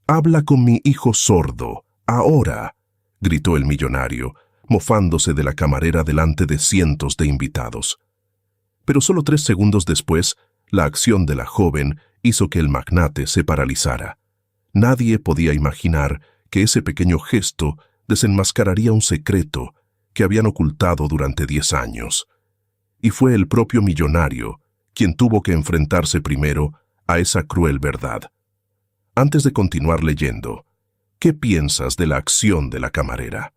«Habla con mi hijo sordo, ahora», gritó el millonario, mofándose de la camarera delante de cientos de invitados. Pero solo 3 segundos después, la acción de la joven hizo que el magnate se paralizara. Nadie podía imaginar que ese pequeño gesto desenmascararía un secreto que habían ocultado durante 10 años. Y fue el propio millonario quien tuvo que enfrentarse primero a esa cruel verdad. Antes de continuar leyendo, ¿qué piensas de la acción de la camarera?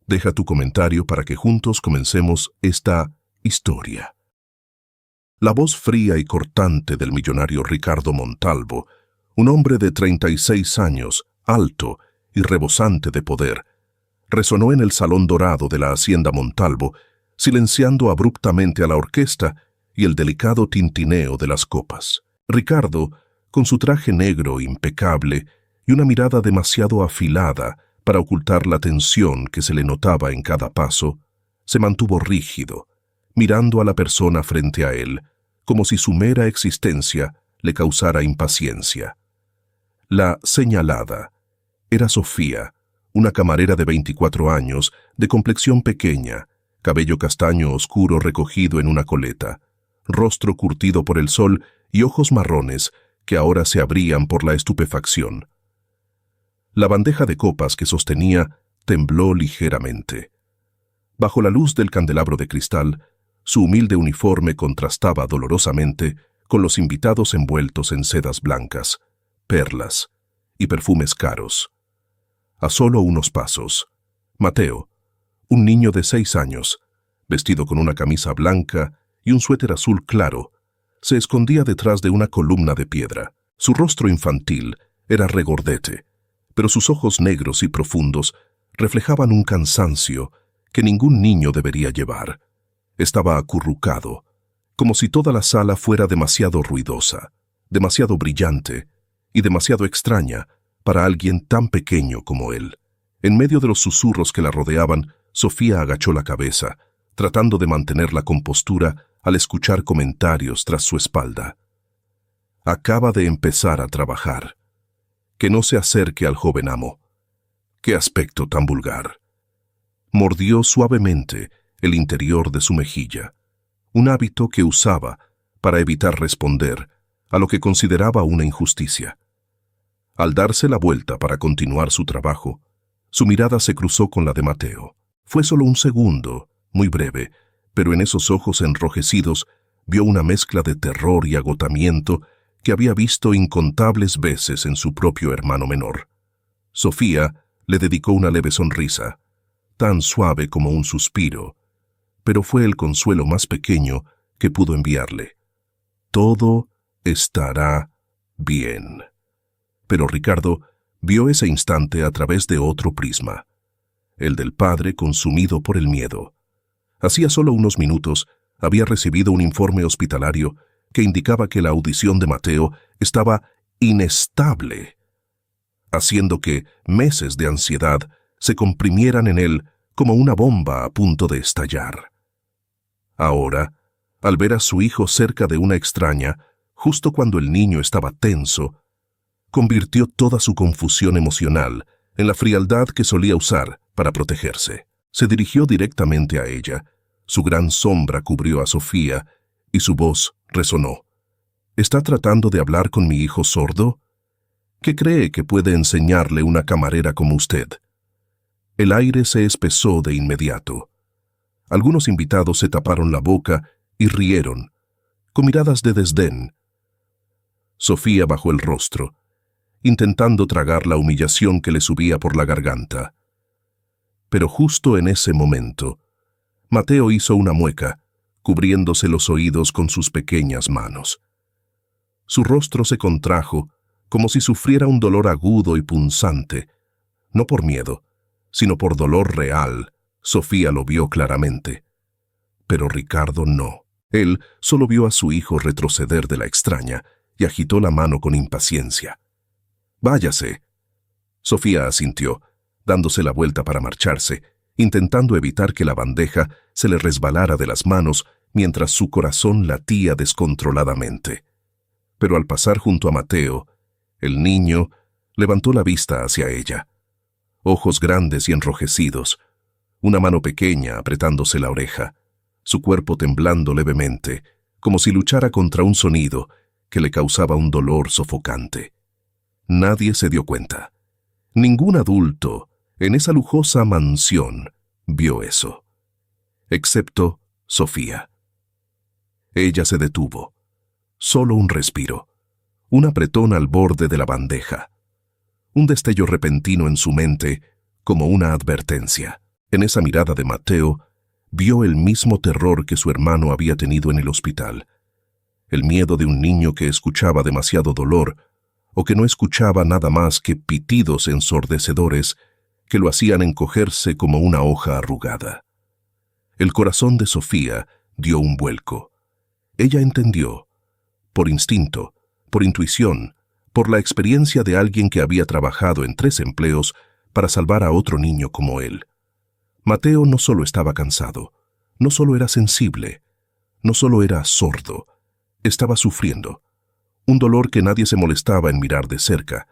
Deja tu comentario para que juntos comencemos esta historia. La voz fría y cortante del millonario Ricardo Montalvo, un hombre de 36 años, alto y rebosante de poder, resonó en el salón dorado de la hacienda Montalvo, silenciando abruptamente a la orquesta y el delicado tintineo de las copas. Ricardo, con su traje negro impecable y una mirada demasiado afilada para ocultar la tensión que se le notaba en cada paso, se mantuvo rígido, mirando a la persona frente a él, como si su mera existencia le causara impaciencia. La señalada era Sofía, una camarera de 24 años, de complexión pequeña, cabello castaño oscuro recogido en una coleta, rostro curtido por el sol y ojos marrones que ahora se abrían por la estupefacción. La bandeja de copas que sostenía tembló ligeramente. Bajo la luz del candelabro de cristal, su humilde uniforme contrastaba dolorosamente con los invitados envueltos en sedas blancas, perlas y perfumes caros. A solo unos pasos, Mateo, un niño de 6 años, vestido con una camisa blanca y un suéter azul claro, se escondía detrás de una columna de piedra. Su rostro infantil era regordete, pero sus ojos negros y profundos reflejaban un cansancio que ningún niño debería llevar. Estaba acurrucado, como si toda la sala fuera demasiado ruidosa, demasiado brillante y demasiado extraña para alguien tan pequeño como él. En medio de los susurros que la rodeaban, Sofía agachó la cabeza, tratando de mantener la compostura al escuchar comentarios tras su espalda. Acaba de empezar a trabajar. Que no se acerque al joven amo. ¡Qué aspecto tan vulgar! Mordió suavemente el interior de su mejilla, un hábito que usaba para evitar responder a lo que consideraba una injusticia. Al darse la vuelta para continuar su trabajo, su mirada se cruzó con la de Mateo. Fue solo un segundo, muy breve, pero en esos ojos enrojecidos vio una mezcla de terror y agotamiento que había visto incontables veces en su propio hermano menor. Sofía le dedicó una leve sonrisa, tan suave como un suspiro, pero fue el consuelo más pequeño que pudo enviarle. Todo estará bien. Pero Ricardo vio ese instante a través de otro prisma, el del padre consumido por el miedo. Hacía solo unos minutos había recibido un informe hospitalario que indicaba que la audición de Mateo estaba inestable, haciendo que meses de ansiedad se comprimieran en él como una bomba a punto de estallar. Ahora, al ver a su hijo cerca de una extraña, justo cuando el niño estaba tenso, convirtió toda su confusión emocional en la frialdad que solía usar para protegerse. Se dirigió directamente a ella, su gran sombra cubrió a Sofía y su voz resonó. ¿Está tratando de hablar con mi hijo sordo? ¿Qué cree que puede enseñarle una camarera como usted? El aire se espesó de inmediato. Algunos invitados se taparon la boca y rieron, con miradas de desdén. Sofía bajó el rostro, intentando tragar la humillación que le subía por la garganta. Pero justo en ese momento, Mateo hizo una mueca, cubriéndose los oídos con sus pequeñas manos. Su rostro se contrajo, como si sufriera un dolor agudo y punzante, no por miedo, sino por dolor real. Sofía lo vio claramente. Pero Ricardo no. Él solo vio a su hijo retroceder de la extraña y agitó la mano con impaciencia. «Váyase». Sofía asintió, dándose la vuelta para marcharse, intentando evitar que la bandeja se le resbalara de las manos mientras su corazón latía descontroladamente. Pero al pasar junto a Mateo, el niño Levantó la vista hacia ella. Ojos grandes y enrojecidos, una mano pequeña apretándose la oreja, su cuerpo temblando levemente, como si luchara contra un sonido que le causaba un dolor sofocante. Nadie se dio cuenta. Ningún adulto en esa lujosa mansión vio eso, excepto Sofía. Ella se detuvo. Solo un respiro, un apretón al borde de la bandeja, un destello repentino en su mente como una advertencia. En esa mirada de Mateo vio el mismo terror que su hermano había tenido en el hospital, el miedo de un niño que escuchaba demasiado dolor o que no escuchaba nada más que pitidos ensordecedores que lo hacían encogerse como una hoja arrugada. El corazón de Sofía dio un vuelco. Ella entendió, por instinto, por intuición, por la experiencia de alguien que había trabajado en 3 empleos para salvar a otro niño como él. Mateo no solo estaba cansado, no solo era sensible, no solo era sordo, estaba sufriendo, un dolor que nadie se molestaba en mirar de cerca.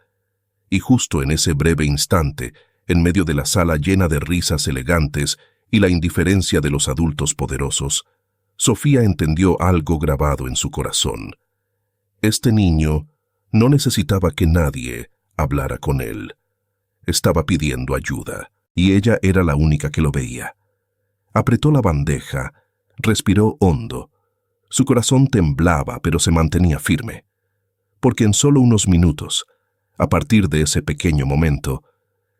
Y justo en ese breve instante, en medio de la sala llena de risas elegantes y la indiferencia de los adultos poderosos, Sofía entendió algo grabado en su corazón. Este niño no necesitaba que nadie hablara con él. Estaba pidiendo ayuda, y ella era la única que lo veía. Apretó la bandeja, respiró hondo. Su corazón temblaba, pero se mantenía firme. Porque en solo unos minutos, a partir de ese pequeño momento,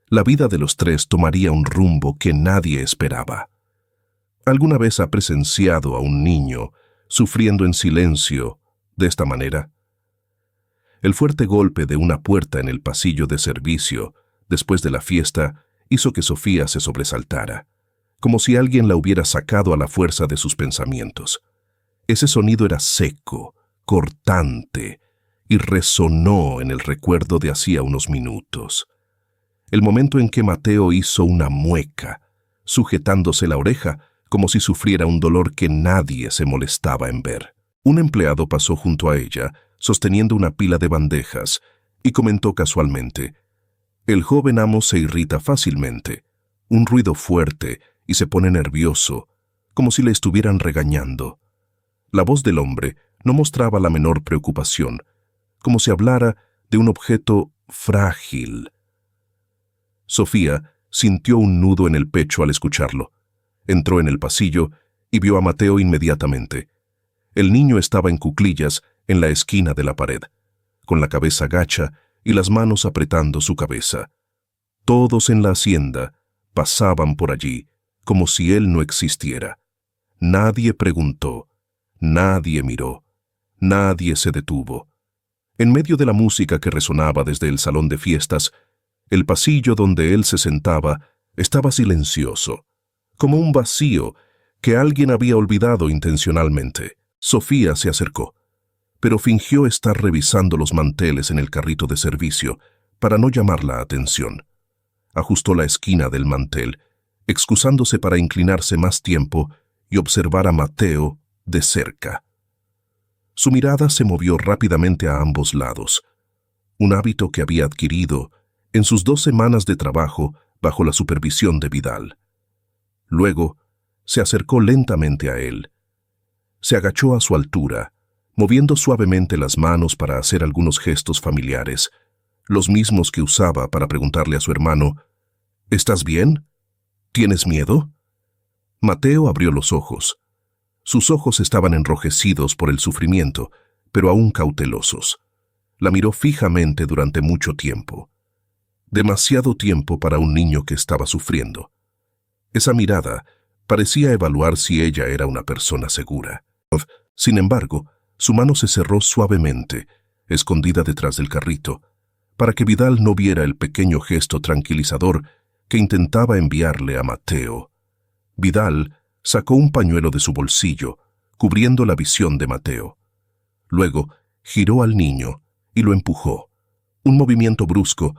la vida de los 3 tomaría un rumbo que nadie esperaba. ¿Alguna vez ha presenciado a un niño sufriendo en silencio de esta manera? El fuerte golpe de una puerta en el pasillo de servicio después de la fiesta hizo que Sofía se sobresaltara, como si alguien la hubiera sacado a la fuerza de sus pensamientos. Ese sonido era seco, cortante, y resonó en el recuerdo de hacía unos minutos. El momento en que Mateo hizo una mueca, sujetándose la oreja, como si sufriera un dolor que nadie se molestaba en ver. Un empleado pasó junto a ella, sosteniendo una pila de bandejas, y comentó casualmente: «El joven amo se irrita fácilmente, un ruido fuerte y se pone nervioso, como si le estuvieran regañando». La voz del hombre no mostraba la menor preocupación, como si hablara de un objeto frágil. Sofía sintió un nudo en el pecho al escucharlo. Entró en el pasillo y vio a Mateo inmediatamente. El niño estaba en cuclillas en la esquina de la pared, con la cabeza gacha y las manos apretando su cabeza. Todos en la hacienda pasaban por allí, como si él no existiera. Nadie preguntó, nadie miró, nadie se detuvo. En medio de la música que resonaba desde el salón de fiestas, el pasillo donde él se sentaba estaba silencioso, como un vacío que alguien había olvidado intencionalmente. Sofía se acercó, pero fingió estar revisando los manteles en el carrito de servicio para no llamar la atención. Ajustó la esquina del mantel, excusándose para inclinarse más tiempo y observar a Mateo de cerca. Su mirada se movió rápidamente a ambos lados, un hábito que había adquirido en sus 2 semanas de trabajo bajo la supervisión de Vidal. Luego, se acercó lentamente a él. Se agachó a su altura, moviendo suavemente las manos para hacer algunos gestos familiares, los mismos que usaba para preguntarle a su hermano: «¿Estás bien? ¿Tienes miedo?» Mateo abrió los ojos. Sus ojos estaban enrojecidos por el sufrimiento, pero aún cautelosos. La miró fijamente durante mucho tiempo. Demasiado tiempo para un niño que estaba sufriendo. Esa mirada parecía evaluar si ella era una persona segura. Sin embargo, su mano se cerró suavemente, escondida detrás del carrito, para que Vidal no viera el pequeño gesto tranquilizador que intentaba enviarle a Mateo. Vidal sacó un pañuelo de su bolsillo, cubriendo la visión de Mateo. Luego, giró al niño y lo empujó. Un movimiento brusco,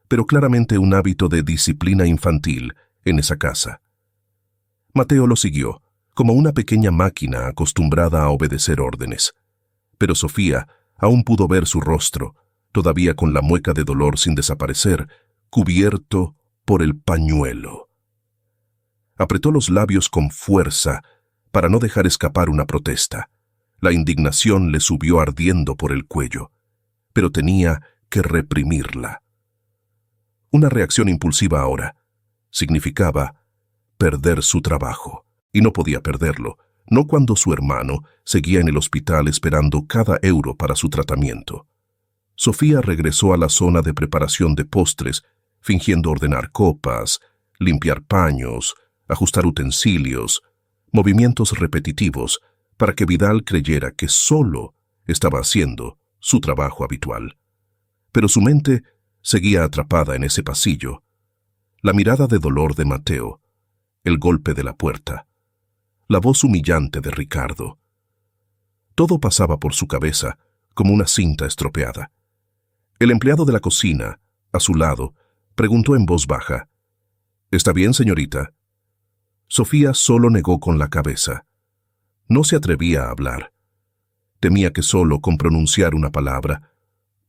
pero claramente un hábito de disciplina infantil en esa casa. Mateo lo siguió, como una pequeña máquina acostumbrada a obedecer órdenes. Pero Sofía aún pudo ver su rostro, todavía con la mueca de dolor sin desaparecer, cubierto por el pañuelo. Apretó los labios con fuerza para no dejar escapar una protesta. La indignación le subió ardiendo por el cuello, pero tenía que reprimirla. Una reacción impulsiva ahora significaba perder su trabajo, y no podía perderlo, no cuando su hermano seguía en el hospital esperando cada euro para su tratamiento. Sofía regresó a la zona de preparación de postres, fingiendo ordenar copas, limpiar paños, ajustar utensilios, movimientos repetitivos para que Vidal creyera que solo estaba haciendo su trabajo habitual. Pero su mente seguía atrapada en ese pasillo. La mirada de dolor de Mateo, el golpe de la puerta, la voz humillante de Ricardo. Todo pasaba por su cabeza como una cinta estropeada. El empleado de la cocina, a su lado, preguntó en voz baja: «¿Está bien, señorita?» Sofía solo negó con la cabeza. No se atrevía a hablar. Temía que solo con pronunciar una palabra,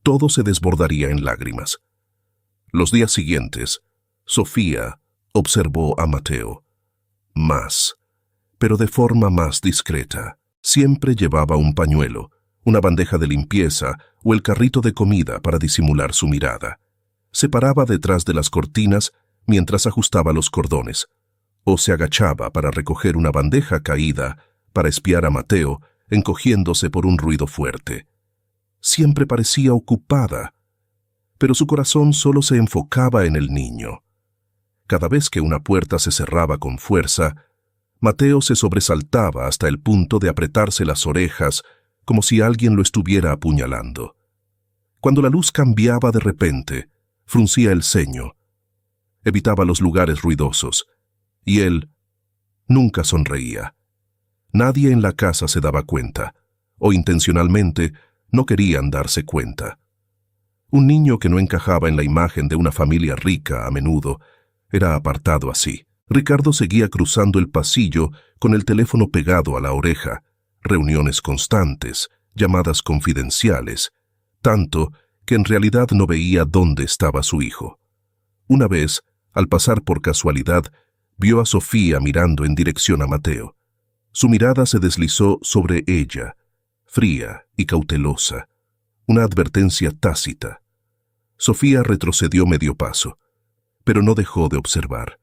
todo se desbordaría en lágrimas. Los días siguientes, Sofía observó a Mateo. Más, pero de forma más discreta. Siempre llevaba un pañuelo, una bandeja de limpieza o el carrito de comida para disimular su mirada. Se paraba detrás de las cortinas mientras ajustaba los cordones, o se agachaba para recoger una bandeja caída para espiar a Mateo, encogiéndose por un ruido fuerte. Siempre parecía ocupada, pero su corazón solo se enfocaba en el niño. Cada vez que una puerta se cerraba con fuerza, Mateo se sobresaltaba hasta el punto de apretarse las orejas como si alguien lo estuviera apuñalando. Cuando la luz cambiaba de repente, fruncía el ceño. Evitaba los lugares ruidosos, y él nunca sonreía. Nadie en la casa se daba cuenta, o intencionalmente no querían darse cuenta. Un niño que no encajaba en la imagen de una familia rica a menudo era apartado así. Ricardo seguía cruzando el pasillo con el teléfono pegado a la oreja, reuniones constantes, llamadas confidenciales, tanto que en realidad no veía dónde estaba su hijo. Una vez, al pasar por casualidad, vio a Sofía mirando en dirección a Mateo. Su mirada se deslizó sobre ella, fría y cautelosa, una advertencia tácita. Sofía retrocedió medio paso, pero no dejó de observar.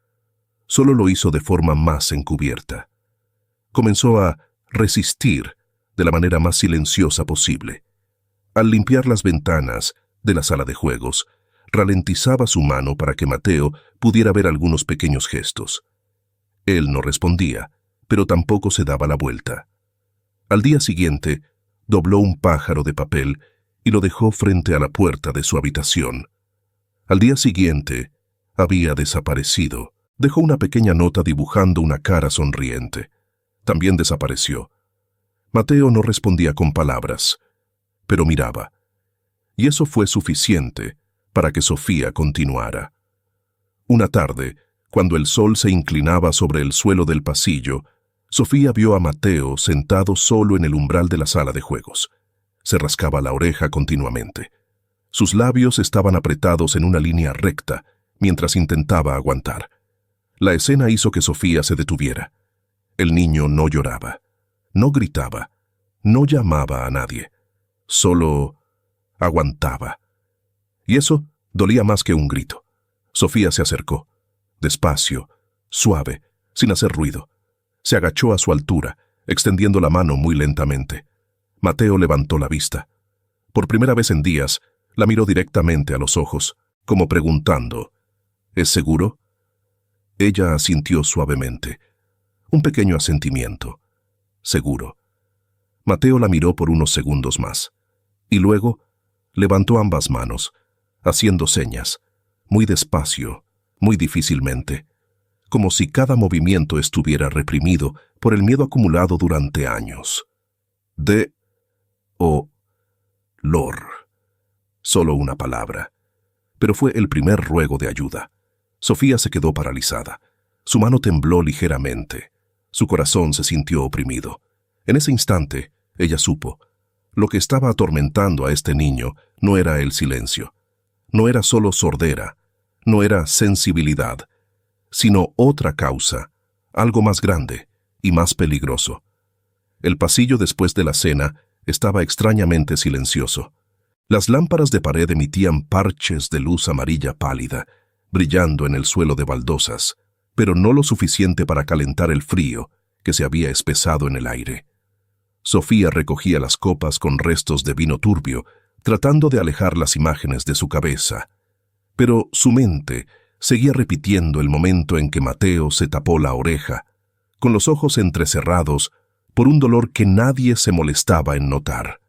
Solo lo hizo de forma más encubierta. Comenzó a resistir de la manera más silenciosa posible. Al limpiar las ventanas de la sala de juegos, ralentizaba su mano para que Mateo pudiera ver algunos pequeños gestos. Él no respondía, pero tampoco se daba la vuelta. Al día siguiente, dobló un pájaro de papel y lo dejó frente a la puerta de su habitación. Al día siguiente, había desaparecido. Dejó una pequeña nota dibujando una cara sonriente. También desapareció. Mateo no respondía con palabras, pero miraba. Y eso fue suficiente para que Sofía continuara. Una tarde, cuando el sol se inclinaba sobre el suelo del pasillo, Sofía vio a Mateo sentado solo en el umbral de la sala de juegos. Se rascaba la oreja continuamente. Sus labios estaban apretados en una línea recta mientras intentaba aguantar. La escena hizo que Sofía se detuviera. El niño no lloraba, no gritaba, no llamaba a nadie. Solo aguantaba. Y eso dolía más que un grito. Sofía se acercó, despacio, suave, sin hacer ruido. Se agachó a su altura, extendiendo la mano muy lentamente. Mateo levantó la vista. Por primera vez en días, la miró directamente a los ojos, como preguntando: ¿Es seguro? Ella asintió suavemente. Un pequeño asentimiento. Seguro. Mateo la miró por unos segundos más, y luego levantó ambas manos, haciendo señas, muy despacio, muy difícilmente, como si cada movimiento estuviera reprimido por el miedo acumulado durante años. Lor. Solo una palabra. Pero fue el primer ruego de ayuda. Sofía se quedó paralizada. Su mano tembló ligeramente. Su corazón se sintió oprimido. En ese instante, ella supo. Lo que estaba atormentando a este niño no era el silencio, no era solo sordera, no era sensibilidad, sino otra causa, algo más grande y más peligroso. El pasillo después de la cena estaba extrañamente silencioso. Las lámparas de pared emitían parches de luz amarilla pálida, brillando en el suelo de baldosas, pero no lo suficiente para calentar el frío que se había espesado en el aire. Sofía recogía las copas con restos de vino turbio, tratando de alejar las imágenes de su cabeza. Pero su mente seguía repitiendo el momento en que Mateo se tapó la oreja, con los ojos entrecerrados por un dolor que nadie se molestaba en notar.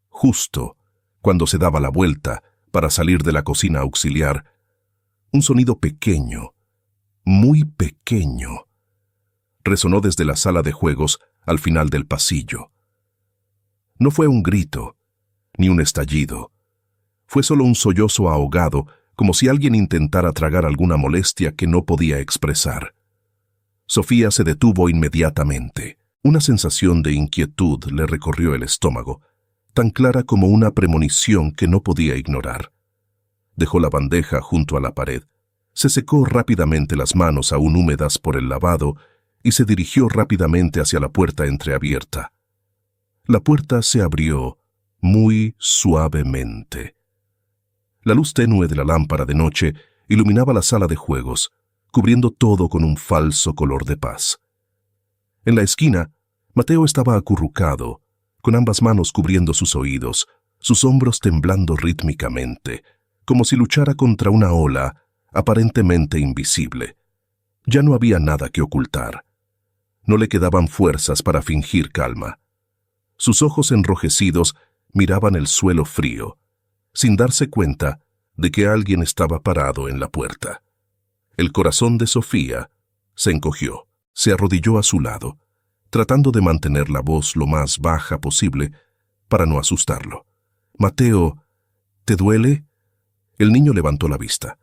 Justo cuando se daba la vuelta para salir de la cocina auxiliar, un sonido pequeño, muy pequeño, resonó desde la sala de juegos al final del pasillo. No fue un grito, ni un estallido. Fue solo un sollozo ahogado, como si alguien intentara tragar alguna molestia que no podía expresar. Sofía se detuvo inmediatamente. Una sensación de inquietud le recorrió el estómago, tan clara como una premonición que no podía ignorar. Dejó la bandeja junto a la pared, se secó rápidamente las manos aún húmedas por el lavado y se dirigió rápidamente hacia la puerta entreabierta. La puerta se abrió muy suavemente. La luz tenue de la lámpara de noche iluminaba la sala de juegos, cubriendo todo con un falso color de paz. En la esquina, Mateo estaba acurrucado, con ambas manos cubriendo sus oídos, sus hombros temblando rítmicamente, como si luchara contra una ola aparentemente invisible. Ya no había nada que ocultar. No le quedaban fuerzas para fingir calma. Sus ojos enrojecidos miraban el suelo frío, sin darse cuenta de que alguien estaba parado en la puerta. El corazón de Sofía se encogió, se arrodilló a su lado, tratando de mantener la voz lo más baja posible para no asustarlo. «Mateo, ¿te duele?» El niño levantó la vista.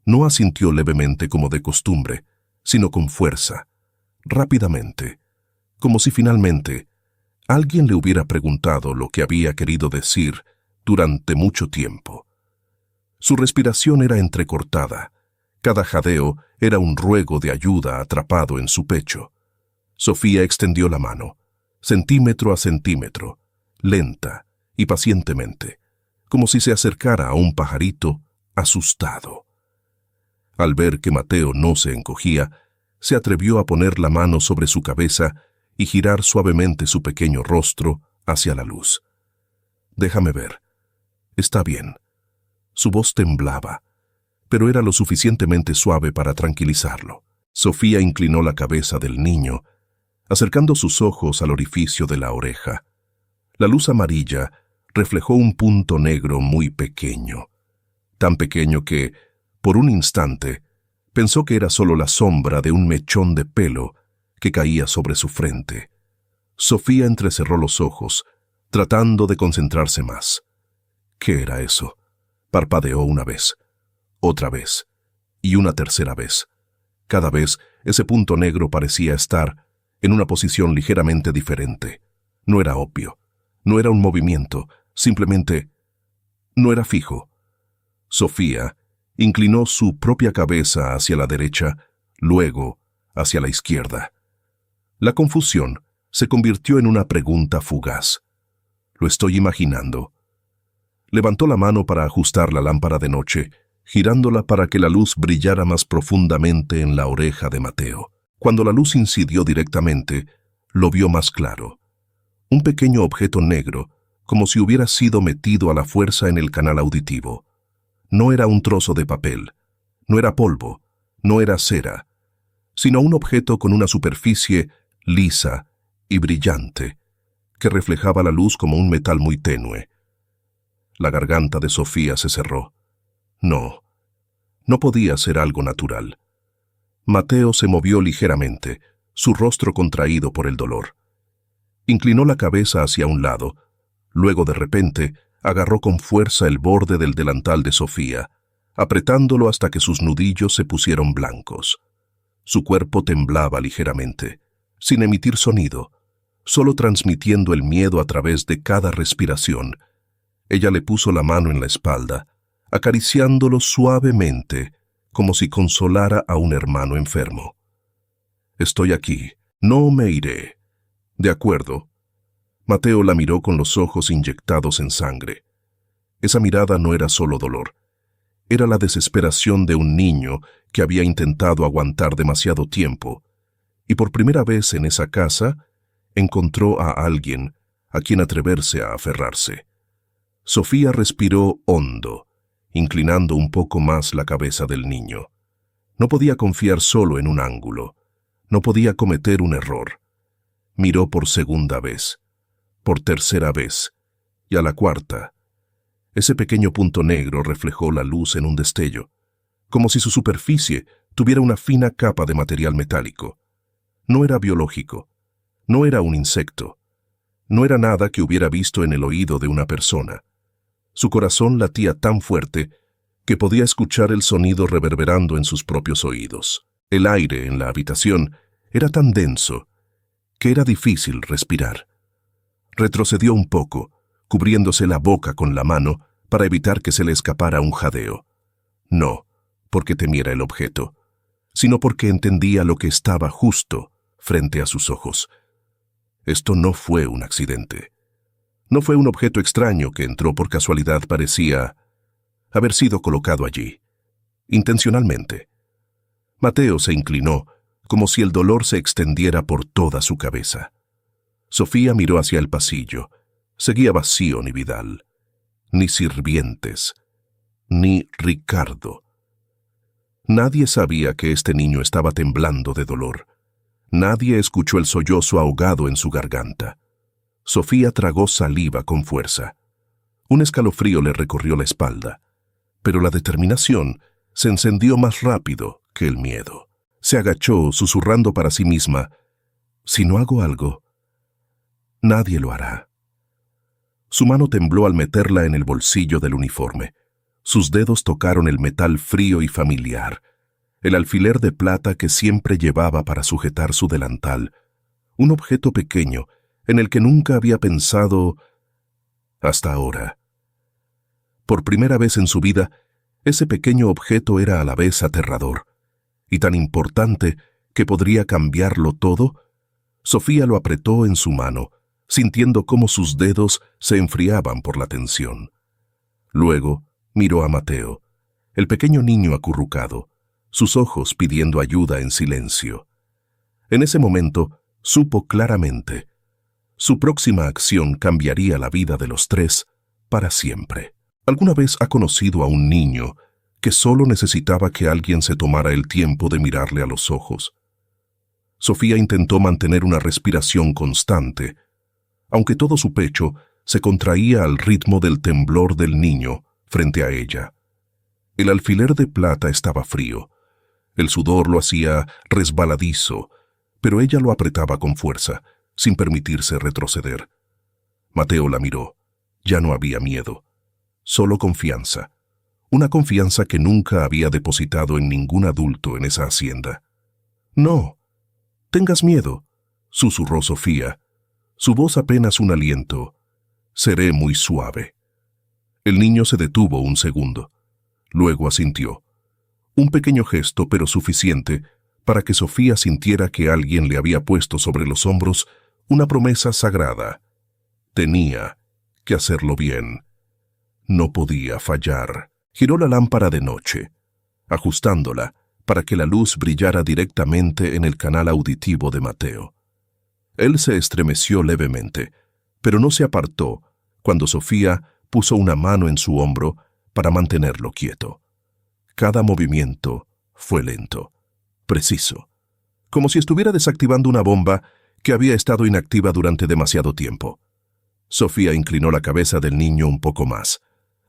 No asintió levemente como de costumbre, sino con fuerza, rápidamente, como si finalmente alguien le hubiera preguntado lo que había querido decir durante mucho tiempo. Su respiración era entrecortada. Cada jadeo era un ruego de ayuda atrapado en su pecho. Sofía extendió la mano, centímetro a centímetro, lenta y pacientemente, como si se acercara a un pajarito asustado. Al ver que Mateo no se encogía, se atrevió a poner la mano sobre su cabeza y girar suavemente su pequeño rostro hacia la luz. «Déjame ver. Está bien». Su voz temblaba, pero era lo suficientemente suave para tranquilizarlo. Sofía inclinó la cabeza del niño, acercando sus ojos al orificio de la oreja. La luz amarilla reflejó un punto negro muy pequeño, tan pequeño que, por un instante, pensó que era solo la sombra de un mechón de pelo que caía sobre su frente. Sofía entrecerró los ojos, tratando de concentrarse más. ¿Qué era eso? Parpadeó una vez, otra vez, y una tercera vez. Cada vez ese punto negro parecía estar en una posición ligeramente diferente. No era obvio, no era un movimiento, simplemente no era fijo. Sofía inclinó su propia cabeza hacia la derecha, luego hacia la izquierda. La confusión se convirtió en una pregunta fugaz. «Lo estoy imaginando». Levantó la mano para ajustar la lámpara de noche, girándola para que la luz brillara más profundamente en la oreja de Mateo. Cuando la luz incidió directamente, lo vio más claro. Un pequeño objeto negro, como si hubiera sido metido a la fuerza en el canal auditivo. No era un trozo de papel, no era polvo, no era cera, sino un objeto con una superficie lisa y brillante, que reflejaba la luz como un metal muy tenue. La garganta de Sofía se cerró. No podía ser algo natural. Mateo se movió ligeramente, su rostro contraído por el dolor. Inclinó la cabeza hacia un lado, luego de repente agarró con fuerza el borde del delantal de Sofía, apretándolo hasta que sus nudillos se pusieron blancos. Su cuerpo temblaba ligeramente, sin emitir sonido, solo transmitiendo el miedo a través de cada respiración. Ella le puso la mano en la espalda, acariciándolo suavemente, como si consolara a un hermano enfermo. «Estoy aquí, no me iré». «De acuerdo». Mateo la miró con los ojos inyectados en sangre. Esa mirada no era solo dolor. Era la desesperación de un niño que había intentado aguantar demasiado tiempo, y por primera vez en esa casa encontró a alguien a quien atreverse a aferrarse. Sofía respiró hondo, inclinando un poco más la cabeza del niño. No podía confiar solo en un ángulo. No podía cometer un error. Miró por segunda vez, por tercera vez, y a la cuarta. Ese pequeño punto negro reflejó la luz en un destello, como si su superficie tuviera una fina capa de material metálico. No era biológico, no era un insecto, no era nada que hubiera visto en el oído de una persona. Su corazón latía tan fuerte que podía escuchar el sonido reverberando en sus propios oídos. El aire en la habitación era tan denso que era difícil respirar. Retrocedió un poco, cubriéndose la boca con la mano para evitar que se le escapara un jadeo. No porque temiera el objeto, sino porque entendía lo que estaba justo frente a sus ojos. Esto no fue un accidente. No fue un objeto extraño que entró por casualidad. Parecía haber sido colocado allí, intencionalmente. Mateo se inclinó, como si el dolor se extendiera por toda su cabeza. Sofía miró hacia el pasillo. Seguía vacío. Ni Vidal, ni sirvientes, ni Ricardo. Nadie sabía que este niño estaba temblando de dolor. Nadie escuchó el sollozo ahogado en su garganta. Sofía tragó saliva con fuerza. Un escalofrío le recorrió la espalda, pero la determinación se encendió más rápido que el miedo. Se agachó, susurrando para sí misma: «Si no hago algo, nadie lo hará». Su mano tembló al meterla en el bolsillo del uniforme. Sus dedos tocaron el metal frío y familiar, el alfiler de plata que siempre llevaba para sujetar su delantal, un objeto pequeño en el que nunca había pensado hasta ahora. Por primera vez en su vida, ese pequeño objeto era a la vez aterrador, y tan importante que podría cambiarlo todo. Sofía lo apretó en su mano, sintiendo cómo sus dedos se enfriaban por la tensión. Luego miró a Mateo, el pequeño niño acurrucado, sus ojos pidiendo ayuda en silencio. En ese momento supo claramente: su próxima acción cambiaría la vida de los tres para siempre. ¿Alguna vez ha conocido a un niño que solo necesitaba que alguien se tomara el tiempo de mirarle a los ojos? Sofía intentó mantener una respiración constante, aunque todo su pecho se contraía al ritmo del temblor del niño frente a ella. El alfiler de plata estaba frío. El sudor lo hacía resbaladizo, pero ella lo apretaba con fuerza, sin permitirse retroceder. Mateo la miró. Ya no había miedo, solo confianza. Una confianza que nunca había depositado en ningún adulto en esa hacienda. «No tengas miedo», susurró Sofía, su voz apenas un aliento. «Seré muy suave». El niño se detuvo un segundo. Luego asintió. Un pequeño gesto, pero suficiente para que Sofía sintiera que alguien le había puesto sobre los hombros una promesa sagrada. Tenía que hacerlo bien. No podía fallar. Giró la lámpara de noche, ajustándola para que la luz brillara directamente en el canal auditivo de Mateo. Él se estremeció levemente, pero no se apartó cuando Sofía puso una mano en su hombro para mantenerlo quieto. Cada movimiento fue lento, preciso, como si estuviera desactivando una bomba que había estado inactiva durante demasiado tiempo. Sofía inclinó la cabeza del niño un poco más,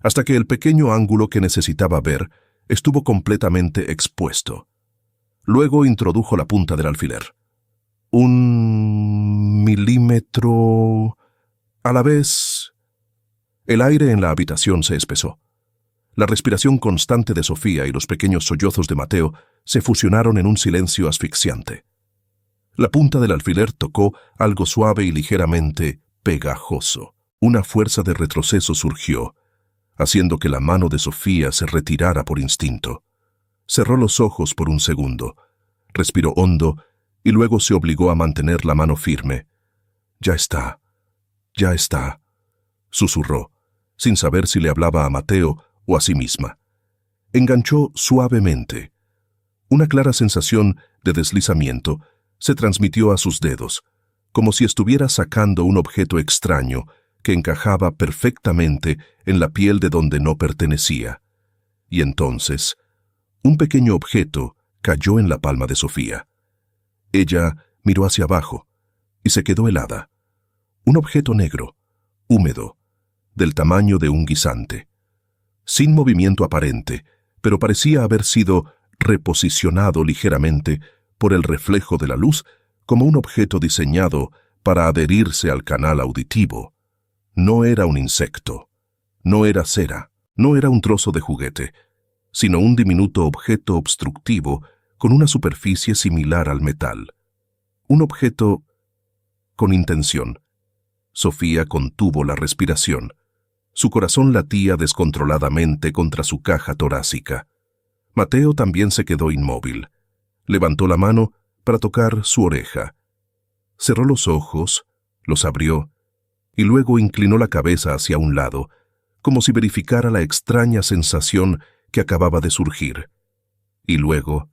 hasta que el pequeño ángulo que necesitaba ver estuvo completamente expuesto. Luego introdujo la punta del alfiler. 1 milímetro a la vez. El aire en la habitación se espesó. La respiración constante de Sofía y los pequeños sollozos de Mateo se fusionaron en un silencio asfixiante. La punta del alfiler tocó algo suave y ligeramente pegajoso. Una fuerza de retroceso surgió, haciendo que la mano de Sofía se retirara por instinto. Cerró los ojos por un segundo, respiró hondo y luego se obligó a mantener la mano firme. Ya está, susurró, sin saber si le hablaba a Mateo o a sí misma. Enganchó suavemente. Una clara sensación de deslizamiento se transmitió a sus dedos, como si estuviera sacando un objeto extraño que encajaba perfectamente en la piel de donde no pertenecía. Y entonces, un pequeño objeto cayó en la palma de Sofía. Ella miró hacia abajo y se quedó helada. Un objeto negro, húmedo, del tamaño de un guisante. Sin movimiento aparente, pero parecía haber sido reposicionado ligeramente por el reflejo de la luz como un objeto diseñado para adherirse al canal auditivo. No era un insecto, no era cera, no era un trozo de juguete, sino un diminuto objeto obstructivo con una superficie similar al metal. Un objeto con intención. Sofía contuvo la respiración. Su corazón latía descontroladamente contra su caja torácica. Mateo también se quedó inmóvil. Levantó la mano para tocar su oreja. Cerró los ojos, los abrió, y luego inclinó la cabeza hacia un lado, como si verificara la extraña sensación que acababa de surgir. Y luego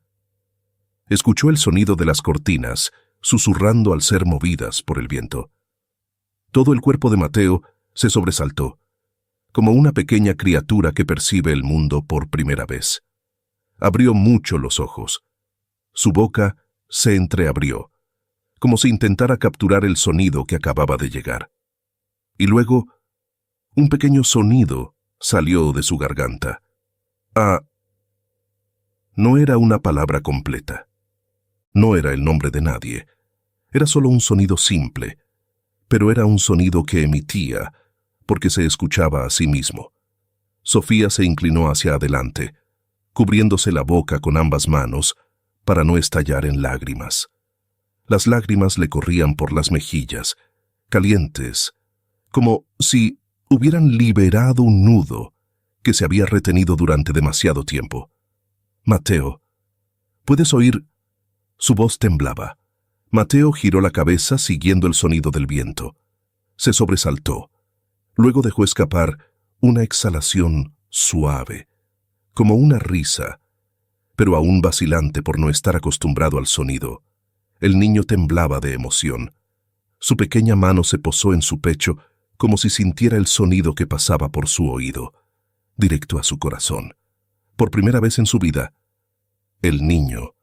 escuchó el sonido de las cortinas, susurrando al ser movidas por el viento. Todo el cuerpo de Mateo se sobresaltó, como una pequeña criatura que percibe el mundo por primera vez. Abrió mucho los ojos. Su boca se entreabrió, como si intentara capturar el sonido que acababa de llegar. Y luego, un pequeño sonido salió de su garganta. No era una palabra completa. No era el nombre de nadie. Era solo un sonido simple, pero era un sonido que emitía, porque se escuchaba a sí mismo. Sofía se inclinó hacia adelante, cubriéndose la boca con ambas manos para no estallar en lágrimas. Las lágrimas le corrían por las mejillas, calientes, como si hubieran liberado un nudo que se había retenido durante demasiado tiempo. Mateo, ¿puedes oír? Su voz temblaba. Mateo giró la cabeza siguiendo el sonido del viento. Se sobresaltó. Luego dejó escapar una exhalación suave, como una risa, pero aún vacilante por no estar acostumbrado al sonido. El niño temblaba de emoción. Su pequeña mano se posó en su pecho como si sintiera el sonido que pasaba por su oído, directo a su corazón. Por primera vez en su vida, el niño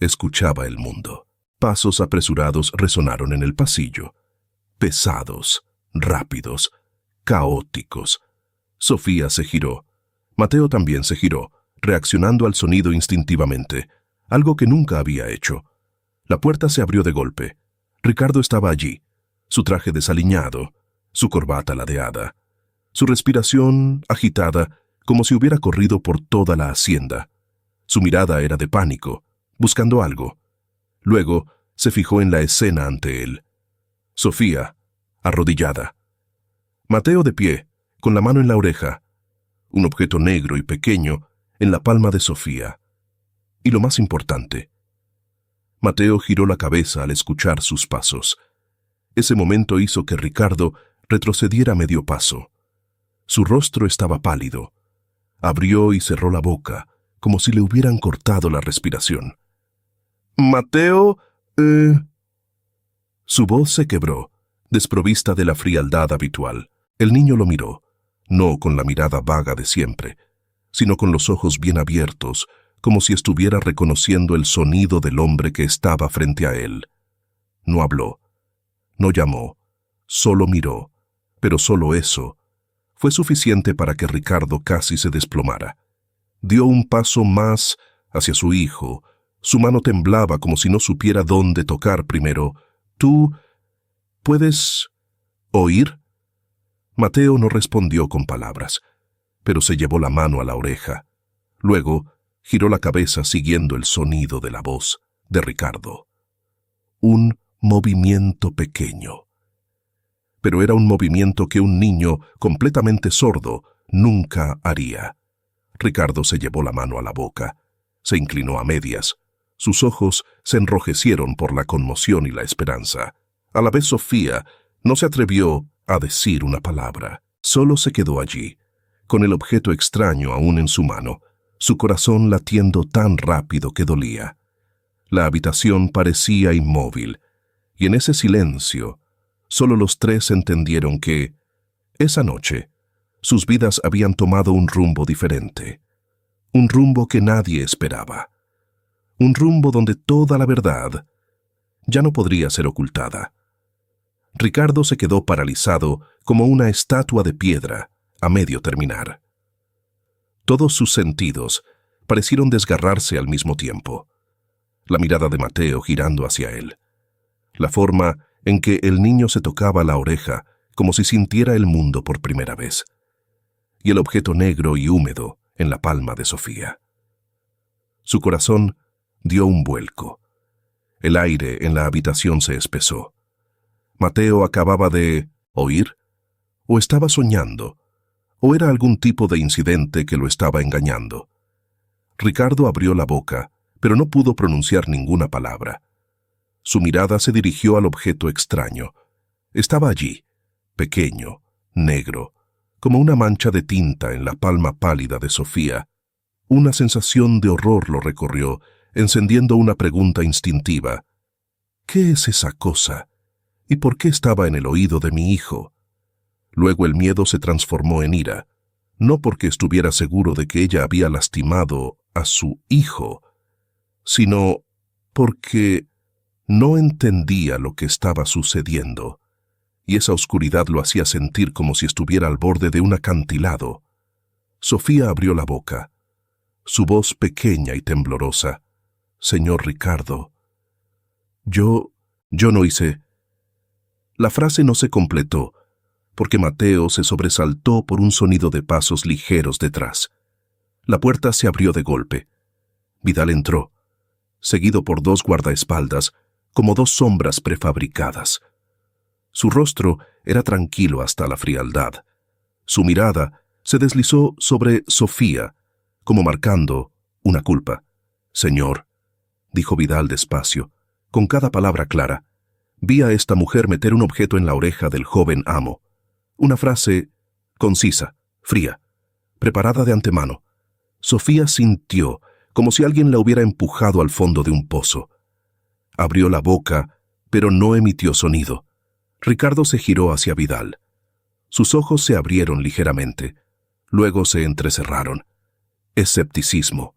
escuchaba el mundo. Pasos apresurados resonaron en el pasillo, pesados, rápidos, caóticos. Sofía se giró. Mateo también se giró, reaccionando al sonido instintivamente, algo que nunca había hecho. La puerta se abrió de golpe. Ricardo estaba allí, su traje desaliñado, su corbata ladeada, su respiración agitada como si hubiera corrido por toda la hacienda. Su mirada era de pánico, buscando algo. Luego se fijó en la escena ante él. Sofía, arrodillada. Mateo de pie, con la mano en la oreja. Un objeto negro y pequeño en la palma de Sofía. Y lo más importante, Mateo giró la cabeza al escuchar sus pasos. Ese momento hizo que Ricardo retrocediera medio paso. Su rostro estaba pálido. Abrió y cerró la boca, como si le hubieran cortado la respiración. «Mateo, Su voz se quebró, desprovista de la frialdad habitual. El niño lo miró, no con la mirada vaga de siempre, sino con los ojos bien abiertos, como si estuviera reconociendo el sonido del hombre que estaba frente a él. No habló, no llamó, solo miró, pero solo eso fue suficiente para que Ricardo casi se desplomara. Dio un paso más hacia su hijo. Su mano temblaba como si no supiera dónde tocar primero. «¿Tú puedes oír?» Mateo no respondió con palabras, pero se llevó la mano a la oreja. Luego giró la cabeza siguiendo el sonido de la voz de Ricardo. un movimiento pequeño. Pero era un movimiento que un niño completamente sordo nunca haría. Ricardo se llevó la mano a la boca, se inclinó a medias. Sus ojos se enrojecieron por la conmoción y la esperanza. A la vez Sofía no se atrevió a decir una palabra. Solo se quedó allí, con el objeto extraño aún en su mano, su corazón latiendo tan rápido que dolía. La habitación parecía inmóvil, y en ese silencio, solo los tres entendieron que, esa noche, sus vidas habían tomado un rumbo diferente. Un rumbo que nadie esperaba. Un rumbo donde toda la verdad ya no podría ser ocultada. Ricardo se quedó paralizado como una estatua de piedra a medio terminar. Todos sus sentidos parecieron desgarrarse al mismo tiempo. La mirada de Mateo girando hacia él. La forma en que el niño se tocaba la oreja como si sintiera el mundo por primera vez. Y el objeto negro y húmedo en la palma de Sofía. Su corazón dio un vuelco. El aire en la habitación se espesó. Mateo acababa de oír, o estaba soñando, o era algún tipo de incidente que lo estaba engañando. Ricardo abrió la boca, pero no pudo pronunciar ninguna palabra. Su mirada se dirigió al objeto extraño. Estaba allí, pequeño, negro, como una mancha de tinta en la palma pálida de Sofía. Una sensación de horror lo recorrió, encendiendo una pregunta instintiva. ¿Qué es esa cosa? ¿Y por qué estaba en el oído de mi hijo? Luego el miedo se transformó en ira, no porque estuviera seguro de que ella había lastimado a su hijo, sino porque no entendía lo que estaba sucediendo, y esa oscuridad lo hacía sentir como si estuviera al borde de un acantilado. Sofía abrió la boca, su voz pequeña y temblorosa. «Señor Ricardo, yo no hice...» La frase no se completó, porque Mateo se sobresaltó por un sonido de pasos ligeros detrás. La puerta se abrió de golpe. Vidal entró, seguido por dos guardaespaldas, como dos sombras prefabricadas. Su rostro era tranquilo hasta la frialdad. Su mirada se deslizó sobre Sofía, como marcando una culpa. «Señor», dijo Vidal despacio, con cada palabra clara, «vi a esta mujer meter un objeto en la oreja del joven amo». Una frase concisa, fría, preparada de antemano. Sofía sintió como si alguien la hubiera empujado al fondo de un pozo. Abrió la boca, pero no emitió sonido. Ricardo se giró hacia Vidal. Sus ojos se abrieron ligeramente, luego se entrecerraron. Escepticismo.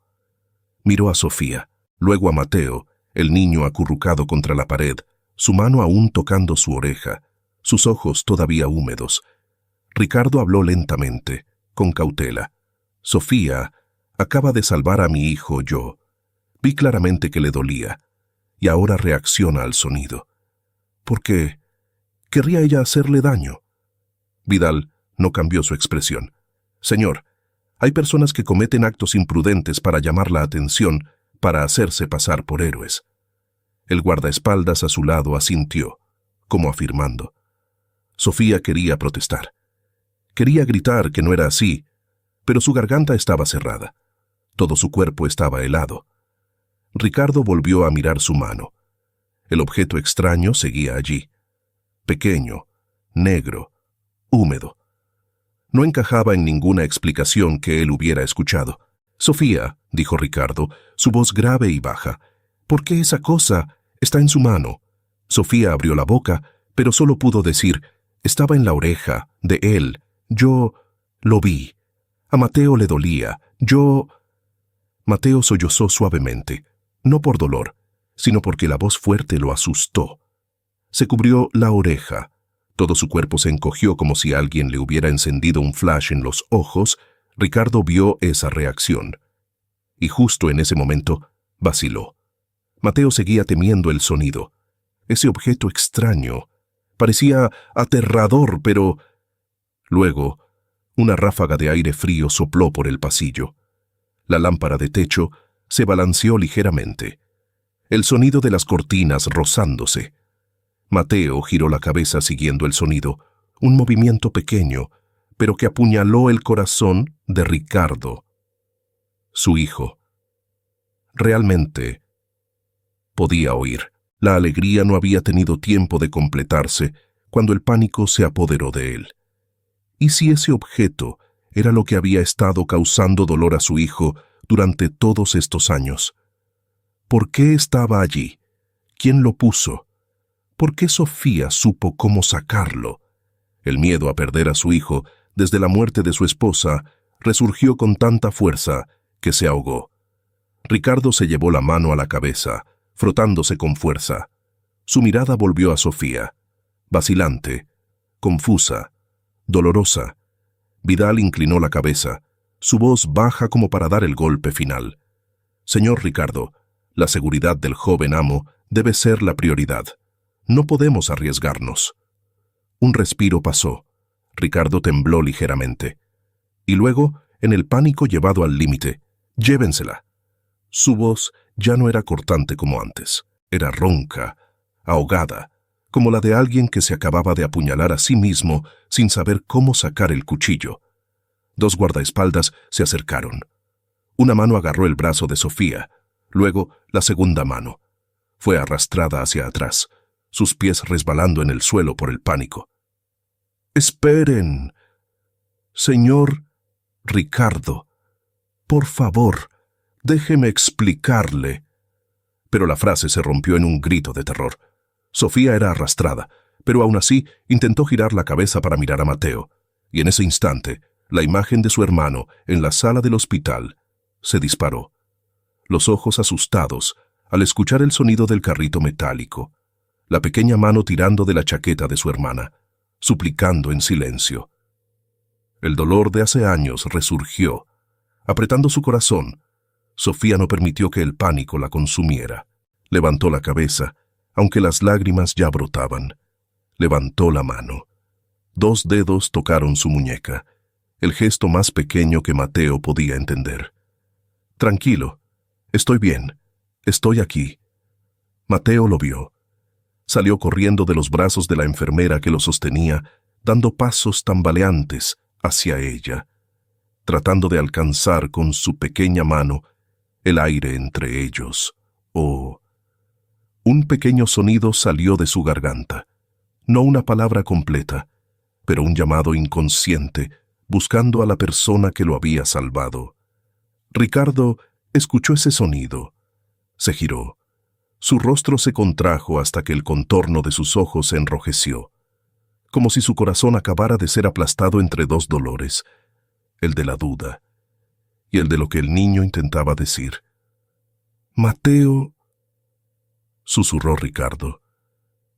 Miró a Sofía, luego a Mateo, el niño acurrucado contra la pared, su mano aún tocando su oreja, sus ojos todavía húmedos. Ricardo habló lentamente, con cautela. «Sofía acaba de salvar a mi hijo yo. Vi claramente que le dolía, y ahora reacciona al sonido. ¿Por qué? ¿Querría ella hacerle daño?» Vidal no cambió su expresión. «Señor, hay personas que cometen actos imprudentes para llamar la atención, para hacerse pasar por héroes». El guardaespaldas a su lado asintió, como afirmando. Sofía quería protestar. Quería gritar que no era así, pero su garganta estaba cerrada. Todo su cuerpo estaba helado. Ricardo volvió a mirar su mano. El objeto extraño seguía allí. Pequeño, negro, húmedo. No encajaba en ninguna explicación que él hubiera escuchado. «Sofía», dijo Ricardo, su voz grave y baja, «¿por qué esa cosa está en su mano?» Sofía abrió la boca, pero solo pudo decir, «Estaba en la oreja de él. Yo lo vi. A Mateo le dolía. Yo...» Mateo sollozó suavemente, no por dolor, sino porque la voz fuerte lo asustó. Se cubrió la oreja. Todo su cuerpo se encogió como si alguien le hubiera encendido un flash en los ojos. Ricardo vio esa reacción. Y justo en ese momento, vaciló. Mateo seguía temiendo el sonido. Ese objeto extraño parecía aterrador, pero... Luego, una ráfaga de aire frío sopló por el pasillo. La lámpara de techo se balanceó ligeramente. el sonido de las cortinas rozándose. Mateo giró la cabeza siguiendo el sonido, un movimiento pequeño, pero que apuñaló el corazón de Ricardo, su hijo. Realmente podía oír. La alegría no había tenido tiempo de completarse cuando el pánico se apoderó de él. ¿Y si ese objeto era lo que había estado causando dolor a su hijo durante todos estos años? ¿Por qué estaba allí? ¿Quién lo puso? ¿Por qué Sofía supo cómo sacarlo? El miedo a perder a su hijo desde la muerte de su esposa resurgió con tanta fuerza que se ahogó. Ricardo se llevó la mano a la cabeza, frotándose con fuerza. Su mirada volvió a Sofía, vacilante, confusa, dolorosa. Vidal inclinó la cabeza, su voz baja como para dar el golpe final. Señor Ricardo, la seguridad del joven amo debe ser la prioridad. No podemos arriesgarnos. Un respiro pasó. Ricardo tembló ligeramente. Y luego, en el pánico llevado al límite, llévensela. Su voz ya no era cortante como antes. Era ronca, ahogada, como la de alguien que se acababa de apuñalar a sí mismo sin saber cómo sacar el cuchillo. Dos guardaespaldas se acercaron. Una mano agarró el brazo de Sofía, luego la segunda mano. Fue arrastrada hacia atrás, sus pies resbalando en el suelo por el pánico. «¡Esperen! Señor Ricardo, por favor, déjeme explicarle». Pero la frase se rompió en un grito de terror. Sofía era arrastrada, pero aún así intentó girar la cabeza para mirar a Mateo, y en ese instante, la imagen de su hermano en la sala del hospital se disparó. Los ojos asustados al escuchar el sonido del carrito metálico, la pequeña mano tirando de la chaqueta de su hermana, suplicando en silencio. El dolor de hace años resurgió. Apretando su corazón, Sofía no permitió que el pánico la consumiera. Levantó la cabeza, aunque las lágrimas ya brotaban. Levantó la mano. Dos dedos tocaron su muñeca, el gesto más pequeño que Mateo podía entender. «Tranquilo, estoy bien, estoy aquí». Mateo lo vio. Salió corriendo de los brazos de la enfermera que lo sostenía, dando pasos tambaleantes hacia ella, tratando de alcanzar con su pequeña mano el aire entre ellos. Oh, un pequeño sonido salió de su garganta, no una palabra completa, pero un llamado inconsciente, buscando a la persona que lo había salvado. Ricardo escuchó ese sonido. Se giró. Su rostro se contrajo hasta que el contorno de sus ojos se enrojeció, como si su corazón acabara de ser aplastado entre dos dolores, el de la duda y el de lo que el niño intentaba decir. «Mateo», susurró Ricardo,